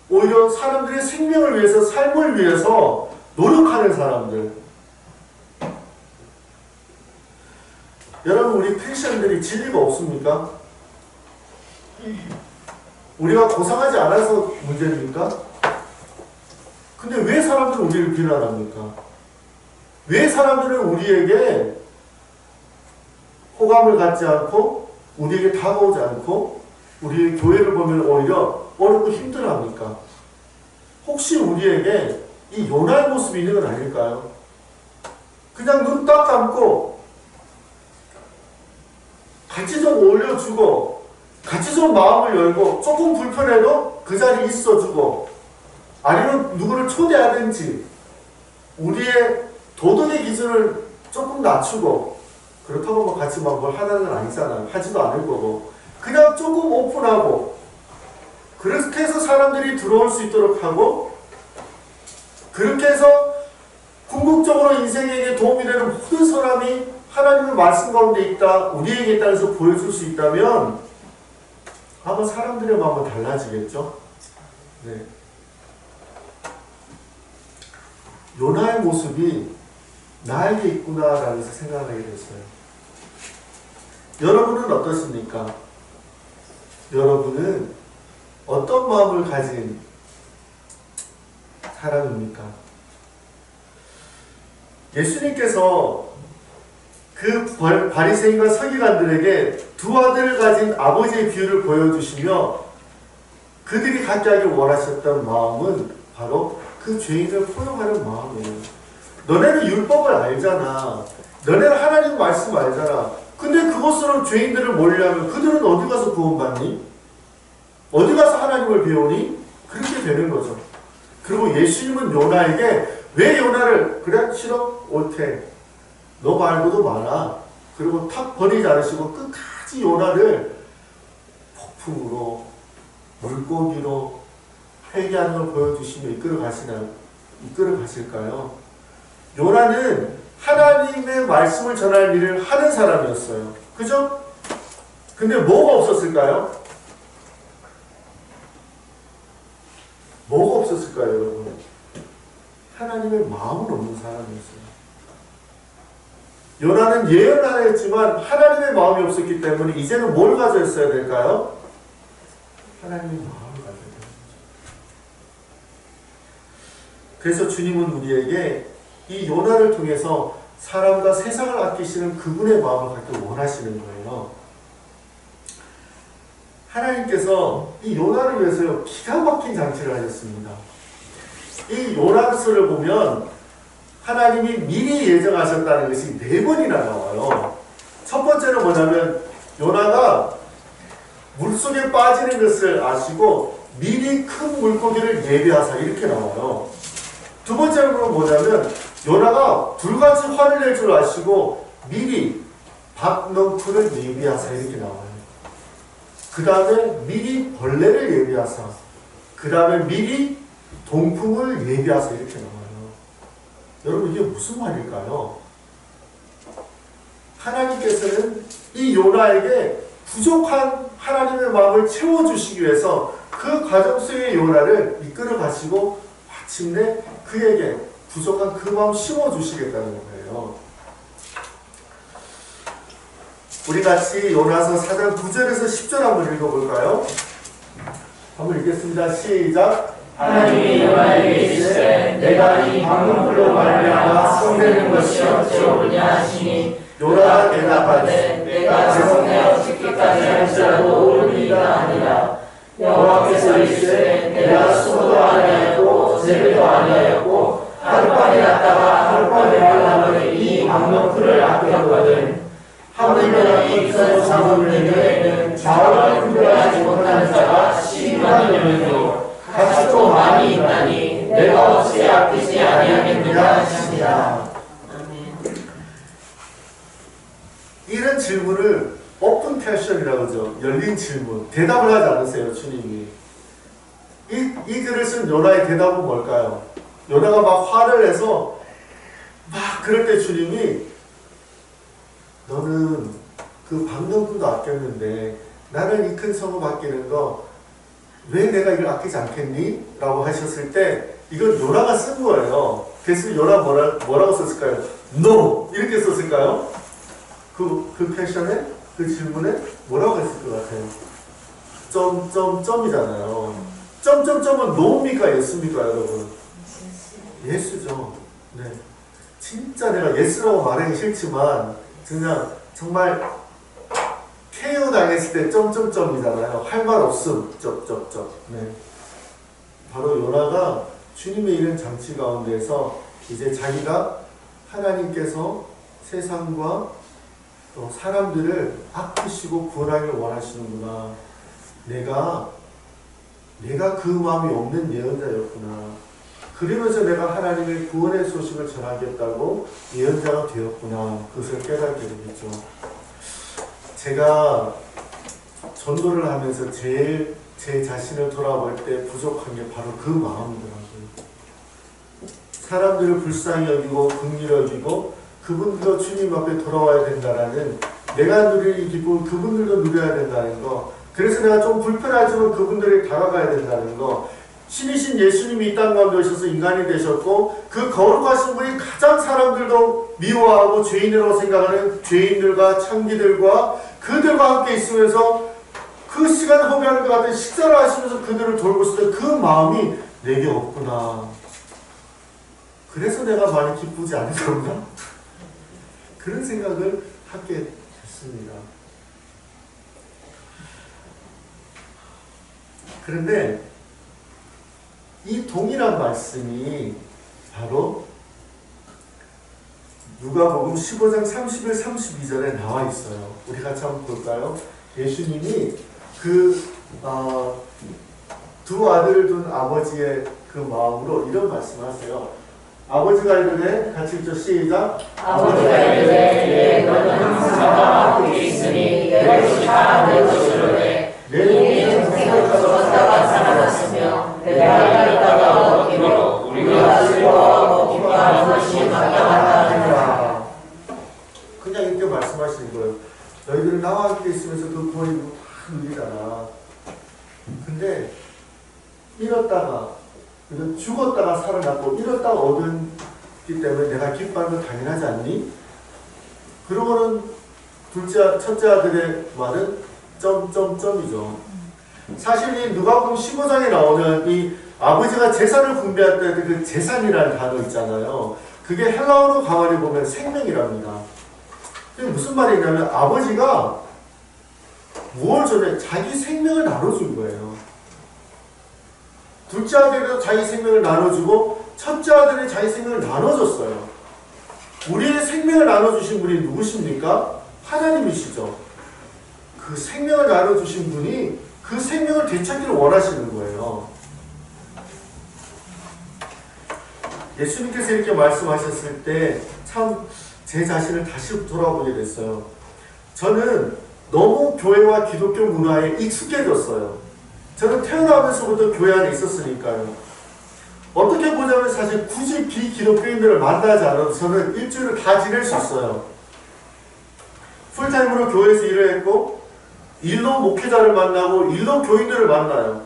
Speaker 2: 오히려 사람들의 생명을 위해서, 삶을 위해서 노력하는 사람들. 여러분, 우리 크리스천들이 진리가 없습니까? 우리가 고상하지 않아서 문제입니까? 근데 왜 사람들은 우리를 비난합니까? 왜 사람들은 우리에게 호감을 갖지 않고 우리에게 다가오지 않고 우리의 교회를 보면 오히려 어렵고 힘들어합니까? 혹시 우리에게 이 요나의 모습이 있는 건 아닐까요? 그냥 눈 딱 감고 같이 좀 올려주고 같이 좀 마음을 열고 조금 불편해도 그 자리에 있어주고 아니면 누구를 초대하든지 우리의 도덕의 기준을 조금 낮추고 그렇다고 뭐 같이 막 뭘 하는 건 아니잖아요. 하지도 않을 거고 그냥 조금 오픈하고 그렇게 해서 사람들이 들어올 수 있도록 하고 그렇게 해서 궁극적으로 인생에게 도움이 되는 모든 사람이 하나님의 말씀 가운데 있다, 우리에게 있다 해서 보여줄 수 있다면 아마 사람들의 마음은 달라지겠죠. 네. 요나의 모습이 나에게 있구나라면서 생각하게 됐어요. 여러분은 어떻습니까? 여러분은 어떤 마음을 가진 사람입니까? 예수님께서 그 바리새인과 서기관들에게 두 아들을 가진 아버지의 비유를 보여주시며 그들이 갖게 하길 원하셨던 마음은 바로 그 죄인을 포용하는 마음이에요. 너네는 율법을 알잖아. 너네는 하나님 말씀 알잖아. 근데 그것으로 죄인들을 몰려하면 그들은 어디 가서 구원받니? 어디 가서 하나님을 배우니? 그렇게 되는 거죠. 그리고 예수님은 요나에게 왜 요나를 그래? 싫어? 옳대. 너 말고도 많아. 그리고 탁 버리지 않으시고 끝까지 요나를 폭풍으로 물고기로 회개하는 걸 보여주시며 이끌어 가실까요? 요나는 하나님의 말씀을 전할 일을 하는 사람이었어요. 그죠? 근데 뭐가 없었을까요? 뭐가 없었을까요, 여러분? 하나님의 마음은 없는 사람이었어요. 요나는 예언을 하나 했지만 하나님의 마음이 없었기 때문에 이제는 뭘 가져 있어야 될까요? 하나님의 마음을 가져야 되는 거죠. 그래서 주님은 우리에게 이 요나를 통해서 사람과 세상을 아끼시는 그분의 마음을 갖기 원하시는 거예요. 하나님께서 이 요나를 위해서 기가 막힌 장치를 하셨습니다. 이 요나서를 보면 하나님이 미리 예정하셨다는 것이 4번이나 나와요. 첫 번째는 뭐냐면 요나가 물속에 빠지는 것을 아시고 미리 큰 물고기를 예비하사 이렇게 나와요. 두 번째는 뭐냐면 요나가 불같이 화를 낼 줄 아시고 미리 밥넝쿨을 예비하사 이렇게 나와요. 그 다음에 미리 벌레를 예비하사, 그 다음에 미리 동풍을 예비하사 이렇게 나와요. 여러분 이게 무슨 말일까요? 하나님께서는 이 요나에게 부족한 하나님의 마음을 채워주시기 위해서 그 과정 속의 요나를 이끌어 가시고 마침내 그에게 부족한 그 마음 심어주시겠다는 거예요. 우리 같이 요나서 4장 9절에서 10절 한번 읽어볼까요? 한번 읽겠습니다. 시작.
Speaker 3: 하나님이 요나에게 이르시되 내가 이 방문으로 말미암아 성되는 것이 어찌오르냐 하시니 요나가 대답하되 내가 제성되어 죽기까지 할지라도 오르리이다 하니라. 여호와께서 이르시되 내가 수고도 아니하였고 제비도 아니하였고 하룻밤이 났다가 하룻밤에 말라버린 이 방문풀을 아꼈거든. 하물며 이 기선 사문 내년에는 자원을 분별하지 못하는 자가 12만이 되면도 같이 또 많이 있나니 내가 어찌 아끼지 아니하겠느냐 하시니라.
Speaker 2: 이런 질문을 오픈 퀘션이라고 하죠. 열린 질문. 대답을 하지 않으세요, 주님이. 이 글을 쓴 요나의 대답은 뭘까요? 요나가 막 화를 내서 막 그럴 때 주님이 너는 그 방명분도 아꼈는데 나는 이 큰 성읍 아끼는 거 왜 내가 이걸 아끼지 않겠니? 라고 하셨을 때 이건 요나가 쓴 거예요. 그래서 요나 뭐라고 썼을까요? No! 이렇게 썼을까요? 그 퀘션에 그 질문에 뭐라고 했을 것 같아요? 점점점이잖아요. 점점점은 no입니까? 예스입니까? 여러분? 예스죠. 네. 진짜 내가 예스라고 말하기 싫지만 그냥 정말 KO 당했을 때 점점점이잖아요. 할 말 없음. 점점점. 네. 바로 요나가 주님의 이런 장치 가운데서 이제 자기가 하나님께서 세상과 또 사람들을 아끼시고 구원하길 원하시는구나. 내가 그 마음이 없는 예언자였구나. 그러면서 내가 하나님의 구원의 소식을 전하겠다고 예언자가 되었구나. 그것을 깨닫게 되겠죠. 제가 전도를 하면서 제일 제 자신을 돌아볼 때 부족한 게 바로 그 마음이더라고요. 사람들을 불쌍히 여기고 긍휼히 여기고 그분들도 주님 앞에 돌아와야 된다라는, 내가 누릴 이 기쁨을 그분들도 누려야 된다는 거, 그래서 내가 좀 불편하지만 그분들이 다가가야 된다는 거, 신이신 예수님이 이 땅 가운데 오셔서 인간이 되셨고 그 거룩하신 분이 가장 사람들도 미워하고 죄인이라고 생각하는 죄인들과 창기들과 그들과 함께 있으면서 그 시간 허비하는 것 같은 식사를 하시면서 그들을 돌고 있을 때 그 마음이 내게 없구나. 그래서 내가 많이 기쁘지 않은 건가? 그런 생각을 하게 됐습니다. 그런데 이 동일한 말씀이 바로 누가복음 15장 31, 32절에 나와 있어요. 우리 같이 한번 볼까요? 예수님이 두 아들을 둔 아버지의 그 마음으로 이런 말씀하세요. 아버지가 이르되, 같이 읽죠. 시작.
Speaker 3: 아버지가 이르되 너는 항상 나와 함께 있으니 내 것이 다 내 것이로되 내 인생을 거두었다가 살아났으며 내가 있다가 얻기로 우리가 즐거워하고 기뻐하는 것이 마땅하다 하니라.
Speaker 2: 그냥 이렇게 말씀하시는 거예요. 너희들은 나와 함께 있으면서 그 구원이 다 누리잖아. 근데 잃었다가 죽었다가 살아났고 잃었다가 얻었기 때문에 내가 기뻐하는 건 당연하지 않니? 그러고는 첫째 아들의 말은 점점점이죠. 사실 이 누가복음 15장에 나오는 이 아버지가 제사를 분배할 때 그 제산이라는 단어 있잖아요. 그게 헬라어로 가만히 보면 생명이랍니다. 그게 무슨 말이냐면 아버지가 무엇 전에 자기 생명을 나눠준 거예요. 둘째 아들도 자기 생명을 나눠주고 첫째 아들이 자기 생명을 나눠줬어요. 우리의 생명을 나눠주신 분이 누구십니까? 하나님이시죠. 그 생명을 나눠주신 분이 그 생명을 되찾기를 원하시는 거예요. 예수님께서 이렇게 말씀하셨을 때 참 제 자신을 다시 돌아보게 됐어요. 저는 너무 교회와 기독교 문화에 익숙해졌어요. 저는 태어나면서부터 교회 안에 있었으니까요. 어떻게 보자면 사실 굳이 비기독교인들을 만나지 않아도 저는 일주일을 다 지낼 수 있어요. 풀타임으로 교회에서 일을 했고 일로 목회자를 만나고 일로 교인들을 만나요.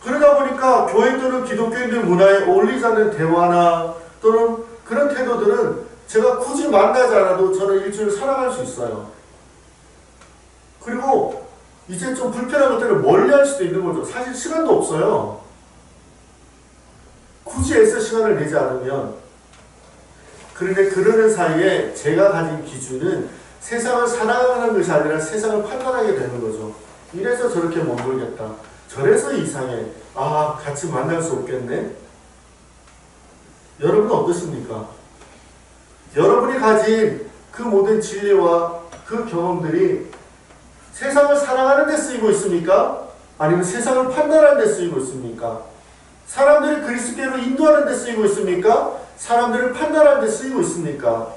Speaker 2: 그러다 보니까 교인들은 기독교인들 문화에 어울리지 않는 대화나 또는 그런 태도들은 제가 굳이 만나지 않아도 저는 일주일 살아갈 수 있어요. 그리고 이제 좀 불편한 것들을 멀리할 수도 있는 거죠. 사실 시간도 없어요. 굳이 애써 시간을 내지 않으면. 그런데 그러는 사이에 제가 가진 기준은 세상을 사랑하는 것이 아니라 세상을 판단하게 되는 거죠. 이래서 저렇게 머물겠다. 저래서 이상해. 아, 같이 만날 수 없겠네. 여러분은 어떻습니까? 여러분이 가진 그 모든 진리와 그 경험들이 세상을 사랑하는 데 쓰이고 있습니까? 아니면 세상을 판단하는 데 쓰이고 있습니까? 사람들을 그리스도께로 인도하는 데 쓰이고 있습니까? 사람들을 판단하는 데 쓰이고 있습니까?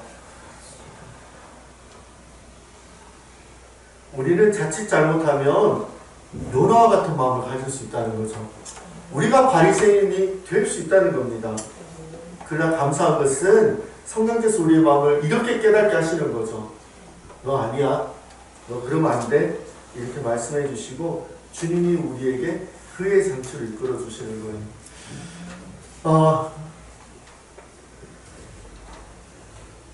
Speaker 2: 우리는 자칫 잘못하면 요나와 같은 마음을 가질 수 있다는 거죠. 우리가 바리새인이 될 수 있다는 겁니다. 그러나 감사한 것은 성령께서 우리의 마음을 이렇게 깨닫게 하시는 거죠. 너 아니야. 너 그러면 안 돼. 이렇게 말씀해 주시고 주님이 우리에게 그의 장치를 이끌어 주시는 거예요.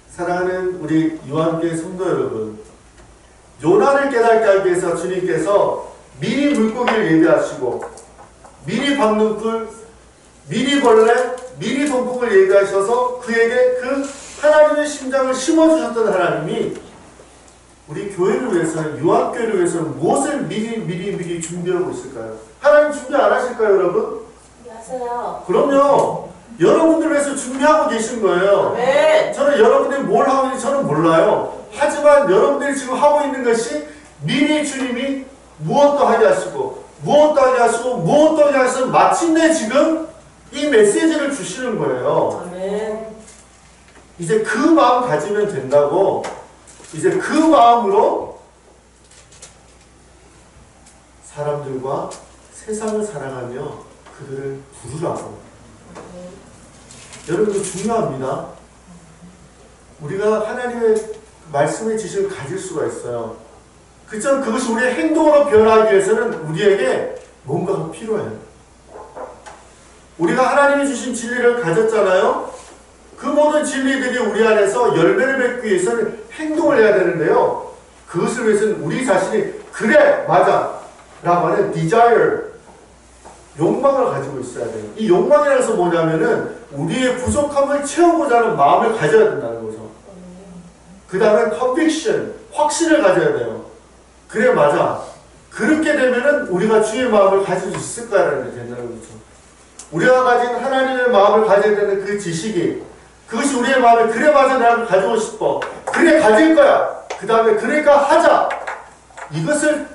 Speaker 2: 사랑하는 우리 유한교회 성도 여러분, 요나를 깨닫게 하기 위해서 주님께서 미리 물고기를 예비하시고 미리 박눈꿀, 미리 벌레, 미리 동풍을 예비하셔서 그에게 그 하나님의 심장을 심어주셨던 하나님이 우리 교회를 위해서는, 유한교회를 위해서는 무엇을 미리 준비하고 있을까요? 하나님 준비 안 하실까요, 여러분?
Speaker 3: 하세요.
Speaker 2: 그럼요. 여러분들 위해서 준비하고 계신 거예요.
Speaker 3: 네.
Speaker 2: 저는 여러분들이 뭘 하고 있는지 저는 몰라요. 하지만 여러분들이 지금 하고 있는 것이 미리 주님이 무엇도 하게 하시고 무엇도 하게 하시고 무엇도 하게 하시고 마침내 지금 이 메시지를 주시는 거예요.
Speaker 3: 아멘.
Speaker 2: 이제 그 마음 가지면 된다고. 이제 그 마음으로 사람들과 세상을 사랑하며 그들을 부르라고. 여러분, 이거 중요합니다. 우리가 하나님의 말씀의 지식을 가질 수가 있어요. 그렇지만 그것이 우리의 행동으로 변하기 위해서는 우리에게 뭔가가 필요해요. 우리가 하나님이 주신 진리를 가졌잖아요. 그 모든 진리들이 우리 안에서 열매를 맺기 위해서는 행동을 해야 되는데요. 그것을 위해서는 우리 자신이 그래, 맞아 라고 하는 desire, 욕망을 가지고 있어야 돼요. 이 욕망이라는 것은 뭐냐면은 우리의 부족함을 채우고자 하는 마음을 가져야 된다는 거죠. 그 다음에 conviction, 확신을 가져야 돼요. 그래, 맞아. 그렇게 되면은 우리가 주의 마음을 가질 수 있을까라는 게 된다는 거죠. 우리가 가진 하나님의 마음을 가져야 되는 그 지식이, 그것이 우리의 마음에 그래, 맞아, 내가 가지고 싶어. 그래, 가질 거야. 그 다음에 그러니까 하자. 이것을,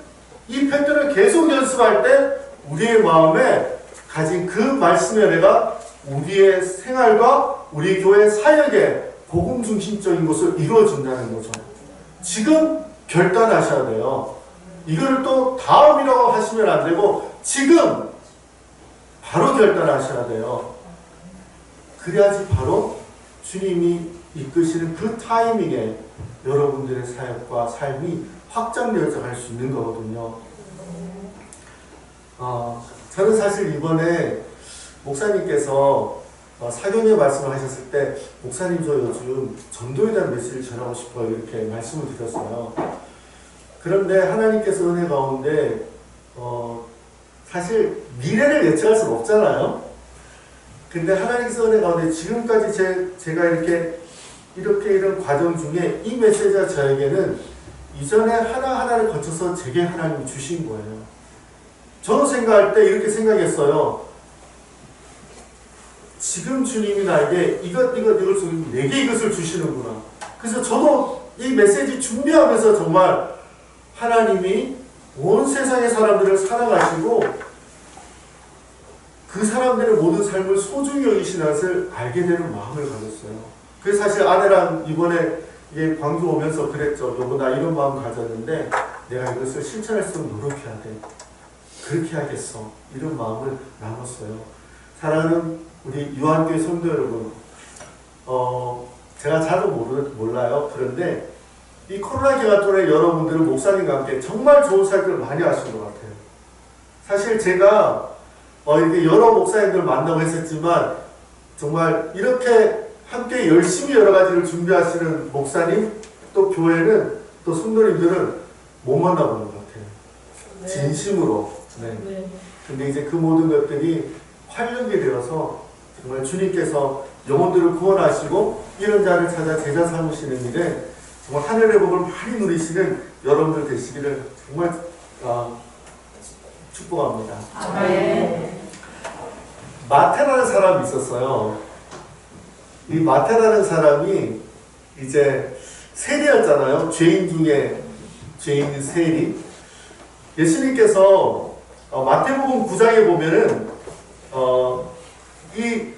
Speaker 2: 이 패턴을 계속 연습할 때 우리의 마음에 가진 그 말씀의 은혜가 우리의 생활과 우리 교회 사역에 복음 중심적인 것을 이루어진다는 거죠. 지금 결단하셔야 돼요. 이거를 또 다음이라고 하시면 안 되고 지금 바로 결단하셔야 돼요. 그래야지 바로 주님이 이끄시는 그 타이밍에 여러분들의 사역과 삶이 확장되어져 갈 수 있는 거거든요. 저는 사실 이번에 목사님께서 사경의 말씀을 하셨을 때 목사님 저 요즘 전도에 대한 메시지를 전하고 싶어요 이렇게 말씀을 드렸어요. 그런데 하나님께서 은혜 가운데 사실 미래를 예측할 수는 없잖아요. 근데 하나님께서 은혜 가운데 지금까지 제가 이런 과정 중에 이 메시지가 저에게는 이전에 하나하나를 거쳐서 제게 하나님이 주신 거예요. 저는 생각할 때 이렇게 생각했어요. 지금 주님이 나에게 이것 내게 이것을 주시는구나. 그래서 저도 이 메시지 준비하면서 정말 하나님이 온 세상의 사람들을 사랑하시고 그 사람들의 모든 삶을 소중히 여기시는 것을 알게 되는 마음을 가졌어요. 그래서 사실 아내랑 이번에 광주 오면서 그랬죠. 여보, 나 이런 마음 가졌는데 내가 이것을 실천할 수 있도록 노력해야 돼. 그렇게 하겠어. 이런 마음을 나눴어요. 사랑하는 우리 유한교회 성도 여러분, 제가 자주 몰라요. 그런데 이 코로나 기간 동안에 여러분들은 목사님과 함께 정말 좋은 사역을 많이 하신 것 같아요. 사실 제가 이렇게 여러 목사님들 만나고 했었지만 정말 이렇게 함께 열심히 여러 가지를 준비하시는 목사님, 또 교회는, 또 성도님들은 못 만나보는 것 같아요. 진심으로. 네. 근데 이제 그 모든 것들이 활력이 되어서 정말 주님께서 영혼들을 구원하시고 이런 자를 찾아 제자 삼으시는 일에 정말 하늘의 복을 많이 누리시는 여러분들 되시기를 정말 축복합니다.
Speaker 3: 아멘.
Speaker 2: 마태라는 사람이 있었어요. 이 마태라는 사람이 이제 세리였잖아요. 죄인 중에 죄인 세리. 예수님께서 마태복음 9장에 보면은 이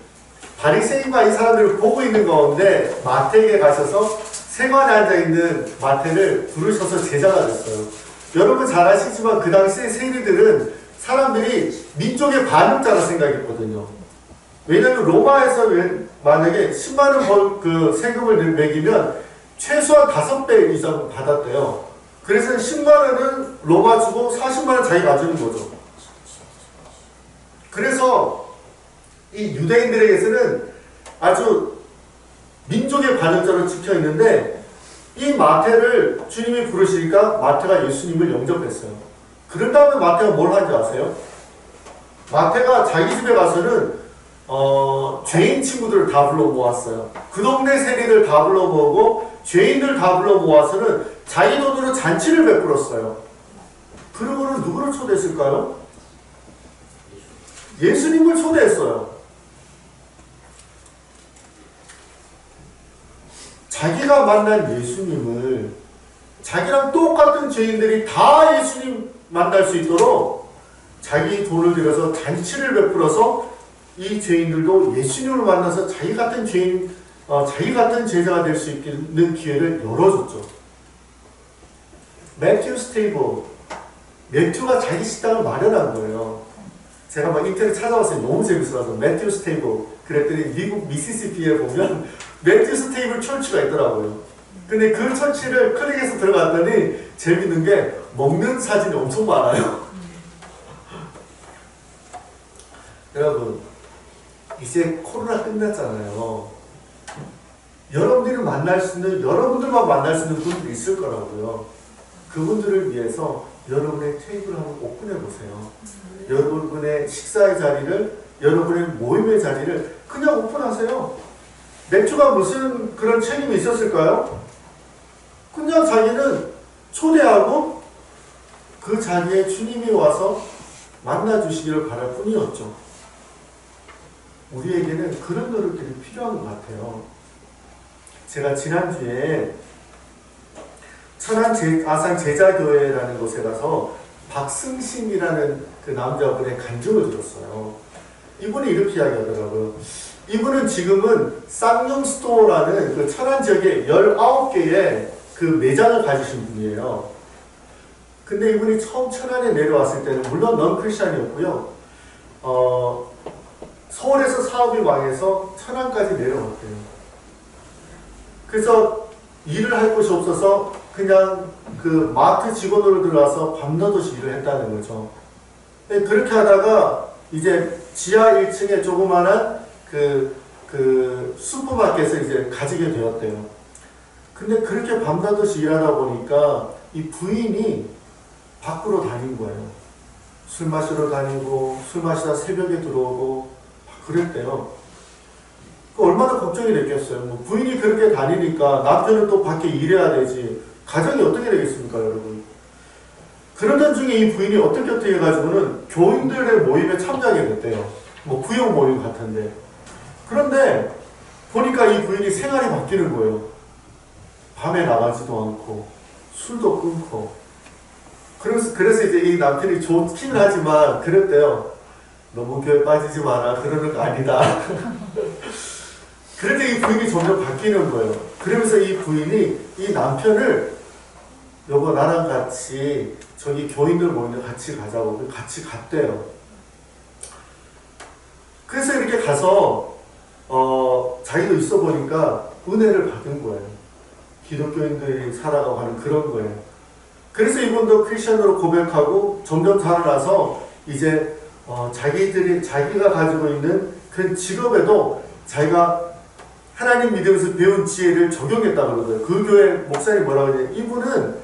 Speaker 2: 바리새인과 이 사람들을 보고 있는 가운데 마태에게 가셔서 세관에 앉아있는 마태를 부르셔서 제자가 됐어요. 여러분 잘 아시지만 그 당시에 세리들은 사람들이 민족의 반역자라 생각했거든요. 왜냐하면 로마에서 만약에 10만원 그 세금을 매기면 최소한 5배 이상 받았대요. 그래서 10만원은 로마 주고 40만원 자기 가지는 거죠. 그래서 이 유대인들에게서는 아주 민족의 반역자로 찍혀 있는데 이 마태를 주님이 부르시니까 마태가 예수님을 영접했어요. 그런 다음에 마태가 뭘 한지 아세요? 마태가 자기 집에 가서는 죄인 친구들을 다 불러 모았어요. 그 동네 세리들 다 불러 모으고 죄인들 다 불러 모아서는 자기 돈으로 잔치를 베풀었어요. 그러고는 누구를 초대했을까요? 예수님을 초대했어요. 자기가 만난 예수님을 자기랑 똑같은 죄인들이 다 예수님 만날 수 있도록 자기 돈을 들여서 잔치를 베풀어서 이 죄인들도 예수님을 만나서 자기 같은 죄인, 자기 같은 제자가 될 수 있는 기회를 열어줬죠. 매튜 스테이블, 매튜가 자기 식당을 마련한 거예요. 제가 막 인터넷 찾아봤어요. 너무 재밌어서 매튜 스테이블 그랬더니 미국 미시시피에 보면 매튜 스테이블 철치가 있더라고요. 근데 그 철치를 클릭해서 들어갔더니 재밌는 게 먹는 사진이 엄청 많아요. 여러분 이제 코로나 끝났잖아요. 여러분들이 만날 수 있는, 여러분들만 만날 수 있는 분들이 있을 거라고요. 그분들을 위해서 여러분의 테이블을 한번 오픈해 보세요. 여러분의 식사의 자리를, 여러분의 모임의 자리를 그냥 오픈하세요. 맥주가 무슨 그런 책임이 있었을까요? 그냥 자기는 초대하고 그 자리에 주님이 와서 만나주시기를 바랄 뿐이었죠. 우리에게는 그런 노력들이 필요한 것 같아요. 제가 지난주에 천안 아산 제자교회라는 곳에 가서 박승신이라는 그 남자분의 간증을 들었어요. 이분이 이렇게 이야기하더라고요. 이분은 지금은 쌍용스토어라는 그 천안 지역에 19개의 그 매장을 가지신 분이에요. 근데 이분이 처음 천안에 내려왔을 때는 물론 넌 크리스찬이었고요. 서울에서 사업이 망해서 천안까지 내려왔대요. 그래서 일을 할 곳이 없어서 그냥 그 마트 직원으로 들어와서 밤낮없이 일을 했다는 거죠. 그렇게 하다가 이제 지하 1층에 조그마한 그 슈퍼마켓을 이제 가지게 되었대요. 근데 그렇게 밤낮없이 일하다 보니까 이 부인이 밖으로 다닌 거예요. 술 마시러 다니고 술 마시다 새벽에 들어오고 그랬대요. 얼마나 걱정이 됐겠어요. 뭐 부인이 그렇게 다니니까 남편은 또 밖에 일해야 되지. 가정이 어떻게 되겠습니까, 여러분? 그러던 중에 이 부인이 어떻게 해가지고는 교인들의 모임에 참여하게 됐대요. 뭐 구역 모임 같은데. 그런데 보니까 이 부인이 생활이 바뀌는 거예요. 밤에 나가지도 않고 술도 끊고. 그래서 이제 이 남편이 좋긴 하지만 그랬대요. 너무 교회 빠지지 마라. 그러는 거 아니다. 그런데 이 부인이 점점 바뀌는 거예요. 그러면서 이 부인이 이 남편을 여보 나랑 같이 저기 교인들 모이는데 같이 가자고 같이 갔대요. 그래서 이렇게 가서 자기도 있어 보니까 은혜를 받은 거예요. 기독교인들이 살아가고 하는 그런 거예요. 그래서 이분도 크리스천으로 고백하고 점점 자라나서 이제 자기가 가지고 있는 그 직업에도 자기가 하나님 믿으면서 배운 지혜를 적용했다고 그러고요. 그 교회 목사님 뭐라고 해요? 이분은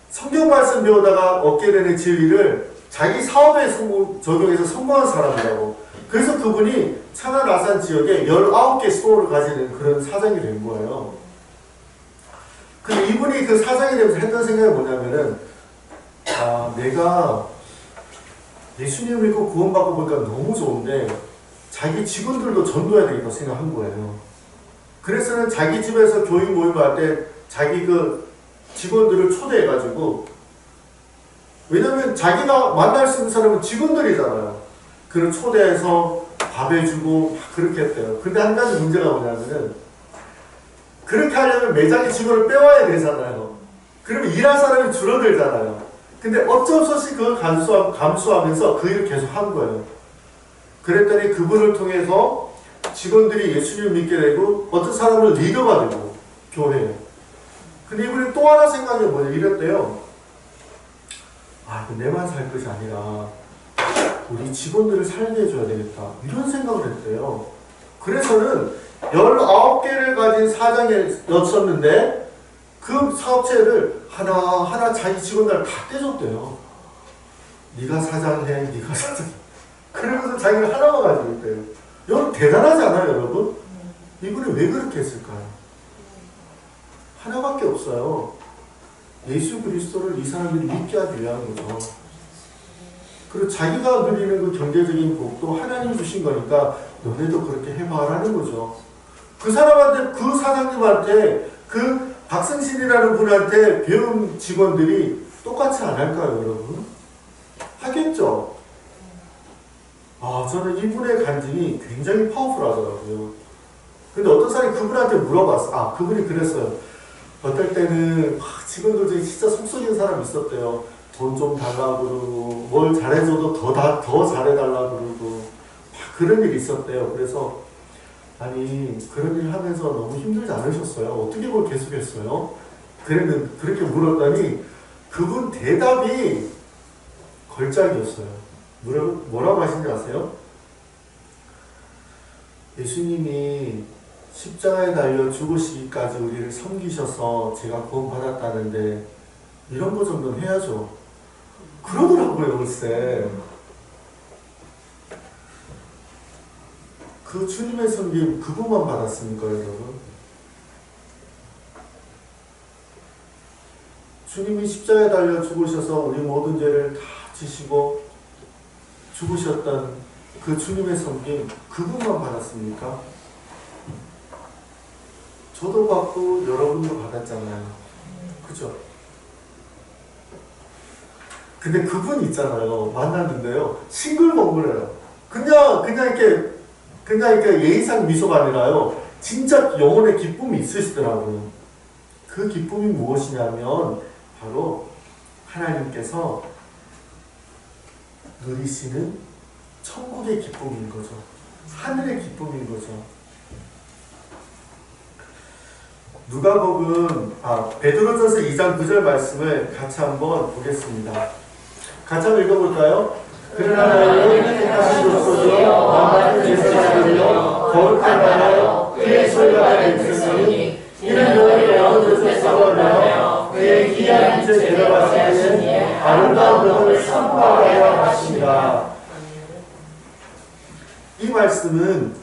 Speaker 2: 성경 말씀 배우다가 얻게 되는 진리를 자기 사업에 적용해서 성공한 사람이라고. 그래서 그분이 천안 아산 지역에 19개 스토어를 가지는 그런 사장이 된 거예요. 근데 이분이 그 사장이 되면서 했던 생각이 뭐냐면은, 내가 예수님을 믿고 구원받고 보니까 너무 좋은데 자기 직원들도 전도해야 되겠다고 생각한 거예요. 그래서는 자기 집에서 교인 모임을 할 때 자기 그 직원들을 초대해가지고, 왜냐면 자기가 만날 수 있는 사람은 직원들이잖아요. 그를 초대해서 밥 해주고 막 그렇게 했대요. 근데 한 가지 문제가 뭐냐면은, 그렇게 하려면 매장의 직원을 빼와야 되잖아요. 그러면 일할 사람이 줄어들잖아요. 근데 어쩔 수 없이 그걸 감수하면서 그 일을 계속 한 거예요. 그랬더니 그분을 통해서 직원들이 예수님을 믿게 되고 어떤 사람을 리더가 되고 교회에. 근데 이분이 또 하나 생각이 뭐냐 이랬대요. 내만 살 것이 아니라 우리 직원들을 살게 해줘야 되겠다. 이런 생각을 했대요. 그래서는 19개를 가진 사장이었었는데 그 사업체를 하나하나 자기 직원들 다 떼줬대요. 네가 사장해, 네가 사장해. 그러면서 자기가 하나만 가지고 있대요. 여러분 대단하지 않아요, 여러분? 이분이 왜 그렇게 했을까요? 하나밖에 없어요. 예수 그리스도를 이 사람들이 믿게 하기 위한 거죠. 그리고 자기가 누리는 그 경제적인 복도 하나님 주신 거니까 너네도 그렇게 해봐라는 거죠. 그 사람한테, 그 사장님한테, 그 박승신이라는 분한테 배운 직원들이 똑같이 안 할까요, 여러분? 하겠죠? 저는 이분의 간증이 굉장히 파워풀하더라고요. 근데 어떤 사람이 그분한테 물어봤어. 그분이 그랬어요. 어떨 때는 직원들 중에 진짜 속 썩인 사람이 있었대요. 돈 좀 달라고 그러고 뭘 잘해줘도 더 잘해달라고 그러고 그런 일이 있었대요. 그래서 그런 일 하면서 너무 힘들지 않으셨어요? 어떻게 그걸 계속했어요? 그렇게 물었더니 그분 대답이 걸작이었어요. 뭐라고 하신지 아세요? 예수님이 십자가에 달려 죽으시기까지 우리를 섬기셔서 제가 구원받았다는데 이런 거 정도는 해야죠. 그러더라고요, 글쎄. 그 주님의 섬김 그분만 받았습니까, 여러분? 주님이 십자가에 달려 죽으셔서 우리 모든 죄를 다 지시고 죽으셨던 그 주님의 섬김 그분만 받았습니까? 저도 받고 여러분도 받았잖아요. 그죠? 근데 그분 있잖아요. 만났는데요. 싱글벙글해요. 그냥 이렇게 예의상 미소가 아니라요. 진짜 영혼의 기쁨이 있으시더라고요. 그 기쁨이 무엇이냐면 바로 하나님께서 누리시는 천국의 기쁨인 거죠. 하늘의 기쁨인 거죠. 누가복음 베드로전서 2장 9절 말씀을 같이 한번 보겠습니다. 같이 한번 읽어볼까요?
Speaker 3: 그러나 너희는 택하신 족속이요 왕같은 제사장들로 거룩한 나라요 그의 소유가 된 백성이니 이는 너희를 어두에서 걸으며 그의 귀한 빛을 데려가게 하시니 아름다운 너를 선포하게 하려 하십니다.
Speaker 2: 이 말씀은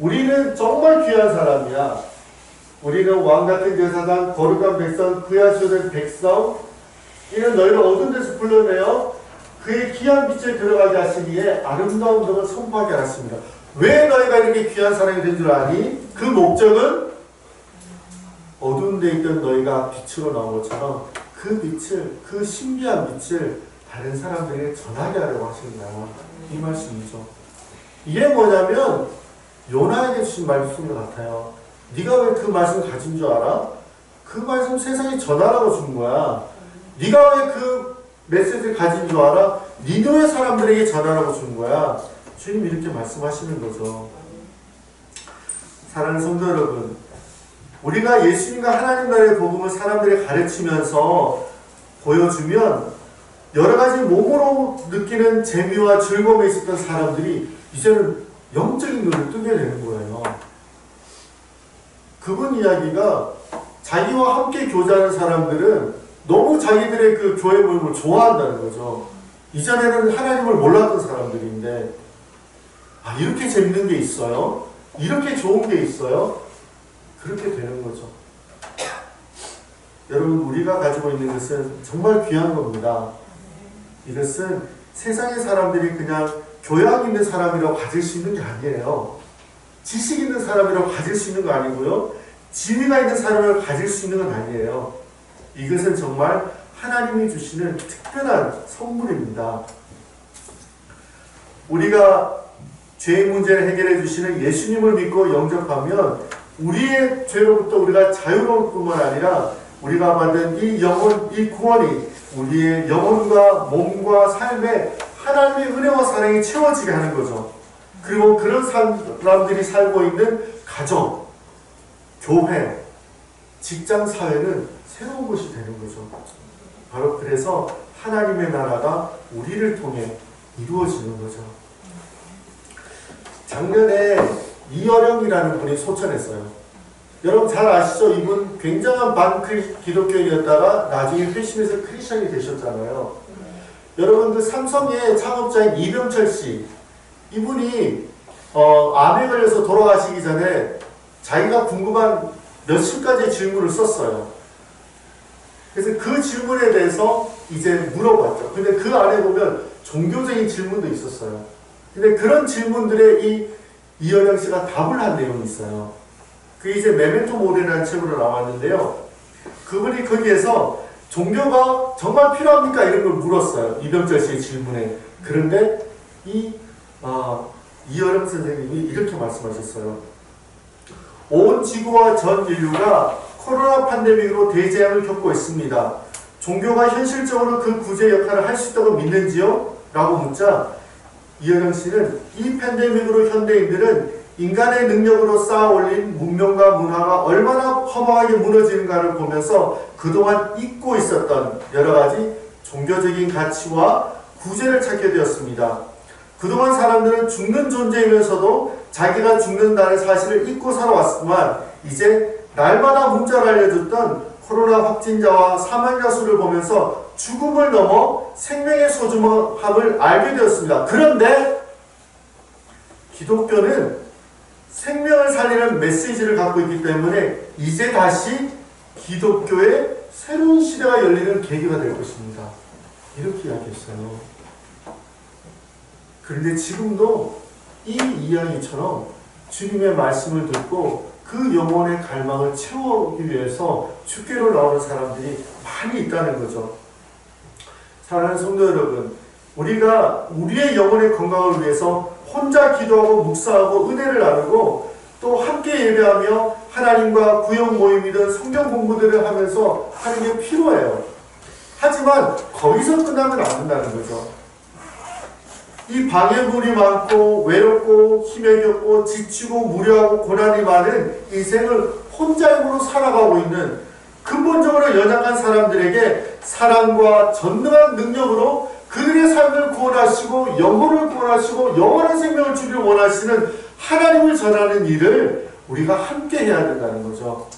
Speaker 2: 우리는 정말 귀한 사람이야. 우리는 왕같은 제사장, 거룩한 백성, 그의 소유된 백성, 이는 너희를 어두운 데서 불러내어 그의 귀한 빛에 들어가게 하시기에 아름다운 것을 선포하게 하십니다. 왜 너희가 이렇게 귀한 사람이 된 줄 아니? 그 목적은 어두운 데 있던 너희가 빛으로 나온 것처럼 그 빛을, 그 신비한 빛을 다른 사람들에게 전하게 하려고 하신다. 이 말씀이죠. 이게 뭐냐면 요나에게 주신 말씀인 것 같아요. 네가 왜 그 말씀을 가진 줄 알아? 그 말씀 세상에 전하라고 준 거야. 네가 왜 그 메시지를 가진 줄 알아? 니느웨 사람들에게 전하라고 준 거야. 주님이 이렇게 말씀하시는 거죠. 사랑하는 성도 여러분, 우리가 예수님과 하나님 나라의 복음을 사람들에게 가르치면서 보여주면 여러 가지 몸으로 느끼는 재미와 즐거움에 있었던 사람들이 이제는 영적인 눈을 뜨게 되는 거예요. 그분 이야기가 자기와 함께 교제하는 사람들은 너무 자기들의 그 교회 모임을 좋아한다는 거죠. 이전에는 하나님을 몰랐던 사람들인데, 아, 이렇게 재밌는 게 있어요? 이렇게 좋은 게 있어요? 그렇게 되는 거죠. 여러분, 우리가 가지고 있는 것은 정말 귀한 겁니다. 이것은 세상의 사람들이 그냥 교양 있는 사람이라고 가질 수 있는 게 아니에요. 지식 있는 사람이라고 가질 수 있는 거 아니고요. 지위가 있는 사람을 가질 수 있는 건 아니에요. 이것은 정말 하나님이 주시는 특별한 선물입니다. 우리가 죄의 문제를 해결해 주시는 예수님을 믿고 영접하면 우리의 죄로부터 우리가 자유로울 뿐만 아니라 우리가 받은 이 영혼, 이 구원이 우리의 영혼과 몸과 삶에 하나님의 은혜와 사랑이 채워지게 하는 거죠. 그리고 그런 사람들이 살고 있는 가정, 교회, 직장, 사회는 새로운 것이 되는 거죠. 바로 그래서 하나님의 나라가 우리를 통해 이루어지는 거죠. 작년에 이어령이라는 분이 소천했어요. 여러분 잘 아시죠? 이분 굉장한 반기독교인이었다가 나중에 회심해서 크리스천이 되셨잖아요. 여러분 그 삼성의 창업자인 이병철 씨, 이분이 암에 걸려서 돌아가시기 전에 자기가 궁금한 몇십 가지의 질문을 썼어요. 그래서 그 질문에 대해서 이제 물어봤죠. 근데 그 안에 보면 종교적인 질문도 있었어요. 근데 그런 질문들에 이어령 씨가 답을 한 내용이 있어요. 그게 이제 메멘토 모리라는 책으로 나왔는데요. 그분이 거기에서 종교가 정말 필요합니까? 이런 걸 물었어요. 이병철 씨의 질문에. 그런데 이어령 선생님이 이렇게 말씀하셨어요. 온 지구와 전 인류가 코로나 팬데믹으로 대재앙을 겪고 있습니다. 종교가 현실적으로 그 구제 역할을 할 수 있다고 믿는지요? 라고 묻자 이어령 씨는 이 팬데믹으로 현대인들은 인간의 능력으로 쌓아올린 문명과 문화가 얼마나 허망하게 무너지는가를 보면서 그동안 잊고 있었던 여러 가지 종교적인 가치와 구제를 찾게 되었습니다. 그동안 사람들은 죽는 존재이면서도 자기가 죽는다는 사실을 잊고 살아왔지만 이제 날마다 문자를 알려줬던 코로나 확진자와 사망자 수를 보면서 죽음을 넘어 생명의 소중함을 알게 되었습니다. 그런데 기독교는 생명을 살리는 메시지를 갖고 있기 때문에 이제 다시 기독교의 새로운 시대가 열리는 계기가 될 것입니다. 이렇게 이야기했어요. 그런데 지금도 이 이야기처럼 주님의 말씀을 듣고 그 영혼의 갈망을 채우기 위해서 주께로 나오는 사람들이 많이 있다는 거죠. 사랑하는 성도 여러분, 우리가 우리의 영혼의 건강을 위해서 혼자 기도하고 묵상하고 은혜를 나누고 또 함께 예배하며 하나님과 구역 모임이든 성경 공부들을 하면서 하는 게 필요해요. 하지만 거기서 끝나면 안 된다는 거죠. 이 방해물이 많고 외롭고 힘에 겹고 지치고 무료하고 고난이 많은 인생을 혼자 힘으로 살아가고 있는 근본적으로 연약한 사람들에게 사랑과 전능한 능력으로 그들의 삶을 구원하시고 영혼을 구원하시고 영원한 생명을 주기를 원하시는 하나님을 전하는 일을 우리가 함께 해야 된다는 거죠.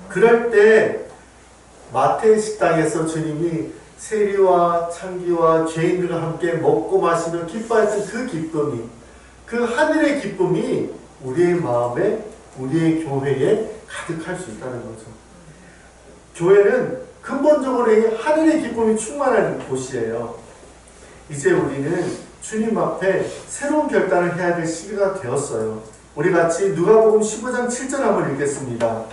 Speaker 2: 그럴 때 마태 식당에서 주님이 세리와 창기와 죄인들과 함께 먹고 마시며 기뻐했던 그 기쁨이, 그 하늘의 기쁨이 우리의 마음에, 우리의 교회에 가득할 수 있다는 거죠. 교회는 근본적으로 이 하늘의 기쁨이 충만한 곳이에요. 이제 우리는 주님 앞에 새로운 결단을 해야 될 시기가 되었어요. 우리 같이 누가복음 15장 7절 한번 읽겠습니다.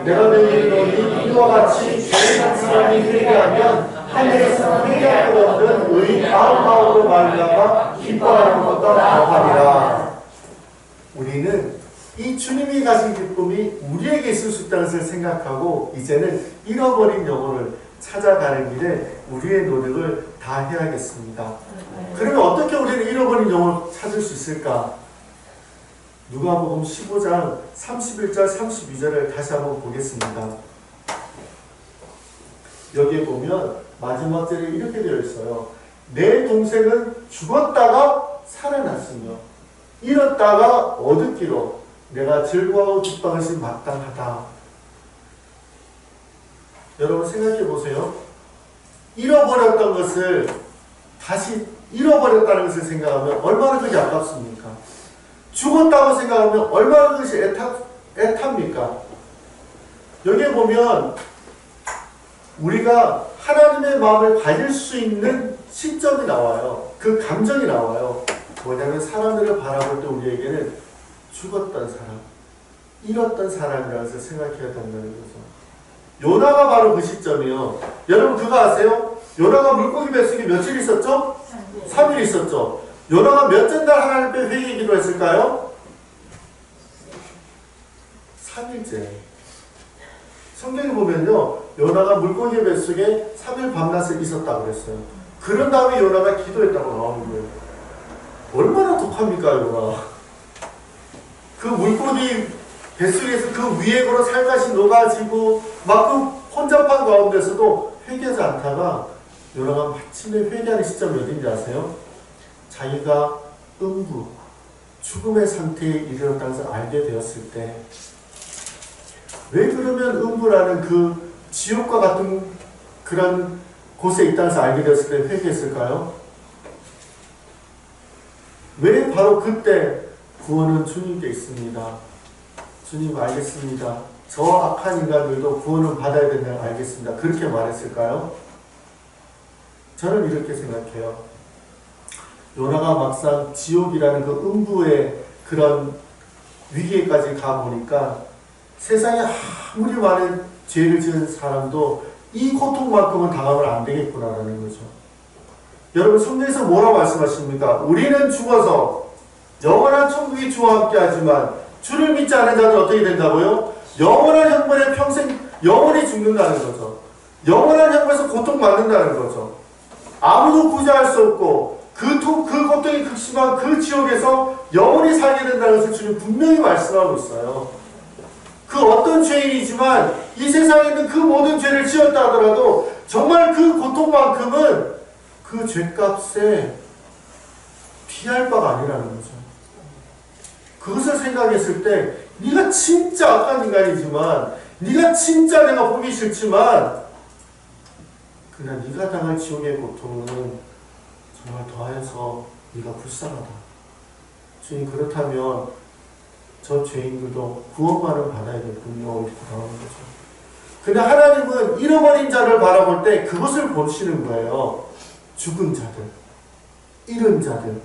Speaker 3: 내가 너희는 이와 같이 죄인한 사람이 회개하면 하늘에서 회개할 것 없는 의인 99으로 말미암아 기뻐하는 것도 더하리라.
Speaker 2: 우리는 이 주님이 가진 기쁨이 우리에게 있을 수 있다는 것을 생각하고 이제는 잃어버린 영혼을 찾아가는 길에 우리의 노력을 다해야겠습니다. 그러면 어떻게 우리는 잃어버린 영혼을 찾을 수 있을까? 누가복음 15장 31절 32절을 다시 한번 보겠습니다. 여기에 보면 마지막 절에 이렇게 되어 있어요. 내 동생은 죽었다가 살아났으며 잃었다가 얻기로 내가 즐거워하고 기뻐한 것이 마땅하다. 여러분 생각해 보세요. 잃어버렸던 것을 다시 잃어버렸다는 것을 생각하면 얼마나 그게 아깝습니까? 죽었다고 생각하면 얼마나 그것이 애탑니까? 여기에 보면 우리가 하나님의 마음을 가질 수 있는 시점이 나와요. 그 감정이 나와요. 뭐냐면 사람들을 바라볼 때 우리에게는 죽었던 사람, 잃었던 사람이라는 것을 생각해야 된다는 거죠. 요나가 바로 그 시점이요. 여러분 그거 아세요? 요나가 물고기 뱃속에 며칠 있었죠? 3일 있었죠. 요나가 몇째 날 하나님 앞에 회개 기도했을까요? 3일째. 성경에 보면요, 요나가 물고기 뱃속에 3일 밤낮을 있었다고 그랬어요. 그런 다음에 요나가 기도했다고 나오는 거예요. 얼마나 독합니까, 요나? 그 물고기 뱃속에서 그 위에 걸어 살갗이 녹아지고 막 그 혼잡한 가운데서도 회개하지 않다가 요나가 마침내 회개하는 시점이 어딘지 아세요? 자기가 음부, 죽음의 상태에 이르렀다는 것을 알게 되었을 때, 왜 그러면 음부라는 그 지옥과 같은 그런 곳에 있다는 것을 알게 되었을 때 회개했을까요? 왜 바로 그때 구원은 주님께 있습니다. 주님 알겠습니다. 저 악한 인간들도 구원을 받아야 된다는 걸 알겠습니다. 그렇게 말했을까요? 저는 이렇게 생각해요. 요나가 막상 지옥이라는 그 음부의 그런 위기에까지 가보니까 세상에 아무리 많은 죄를 지은 사람도 이 고통만큼은 당하면 안 되겠구나라는 거죠. 여러분 성경에서 뭐라고 말씀하십니까? 우리는 죽어서 영원한 천국이 주와 함께 하지만 주를 믿지 않은 자는 어떻게 된다고요? 영원한 형벌에 평생 영원히 죽는다는 거죠. 영원한 형벌에서 고통받는다는 거죠. 아무도 구제할 수 없고 그 고통이 극심한 그 지옥에서 영원히 살게 된다는 것을 주님 분명히 말씀하고 있어요. 그 어떤 죄인이지만 이 세상에 있는 그 모든 죄를 지었다 하더라도 정말 그 고통만큼은 그 죄값에 피할 바가 아니라는 거죠. 그것을 생각했을 때 네가 진짜 악한 인간이지만 네가 진짜 내가 보기 싫지만 그러나 네가 당할 지옥의 고통은 정말 더해서 네가 불쌍하다. 주님 그렇다면 저 죄인들도 구원만을 받아야 되겠군요. 이렇게 나오는 거죠. 근데 하나님은 잃어버린 자를 바라볼 때 그것을 보시는 거예요. 죽은 자들, 잃은 자들,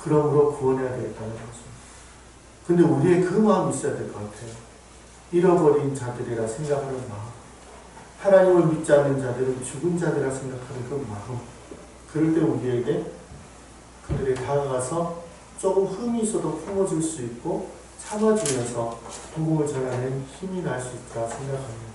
Speaker 2: 그러므로 구원해야 되겠다는 거죠. 근데 우리의 그 마음이 있어야 될 것 같아요. 잃어버린 자들이라 생각하는 마음. 하나님을 믿지 않는 자들은 죽은 자들이라 생각하는 그 마음. 그럴 때 우리에게 그들이 다가가서 조금 흠이 있어도 품어줄 수 있고 참아주면서 복음을 전하는 힘이 날 수 있다 생각합니다.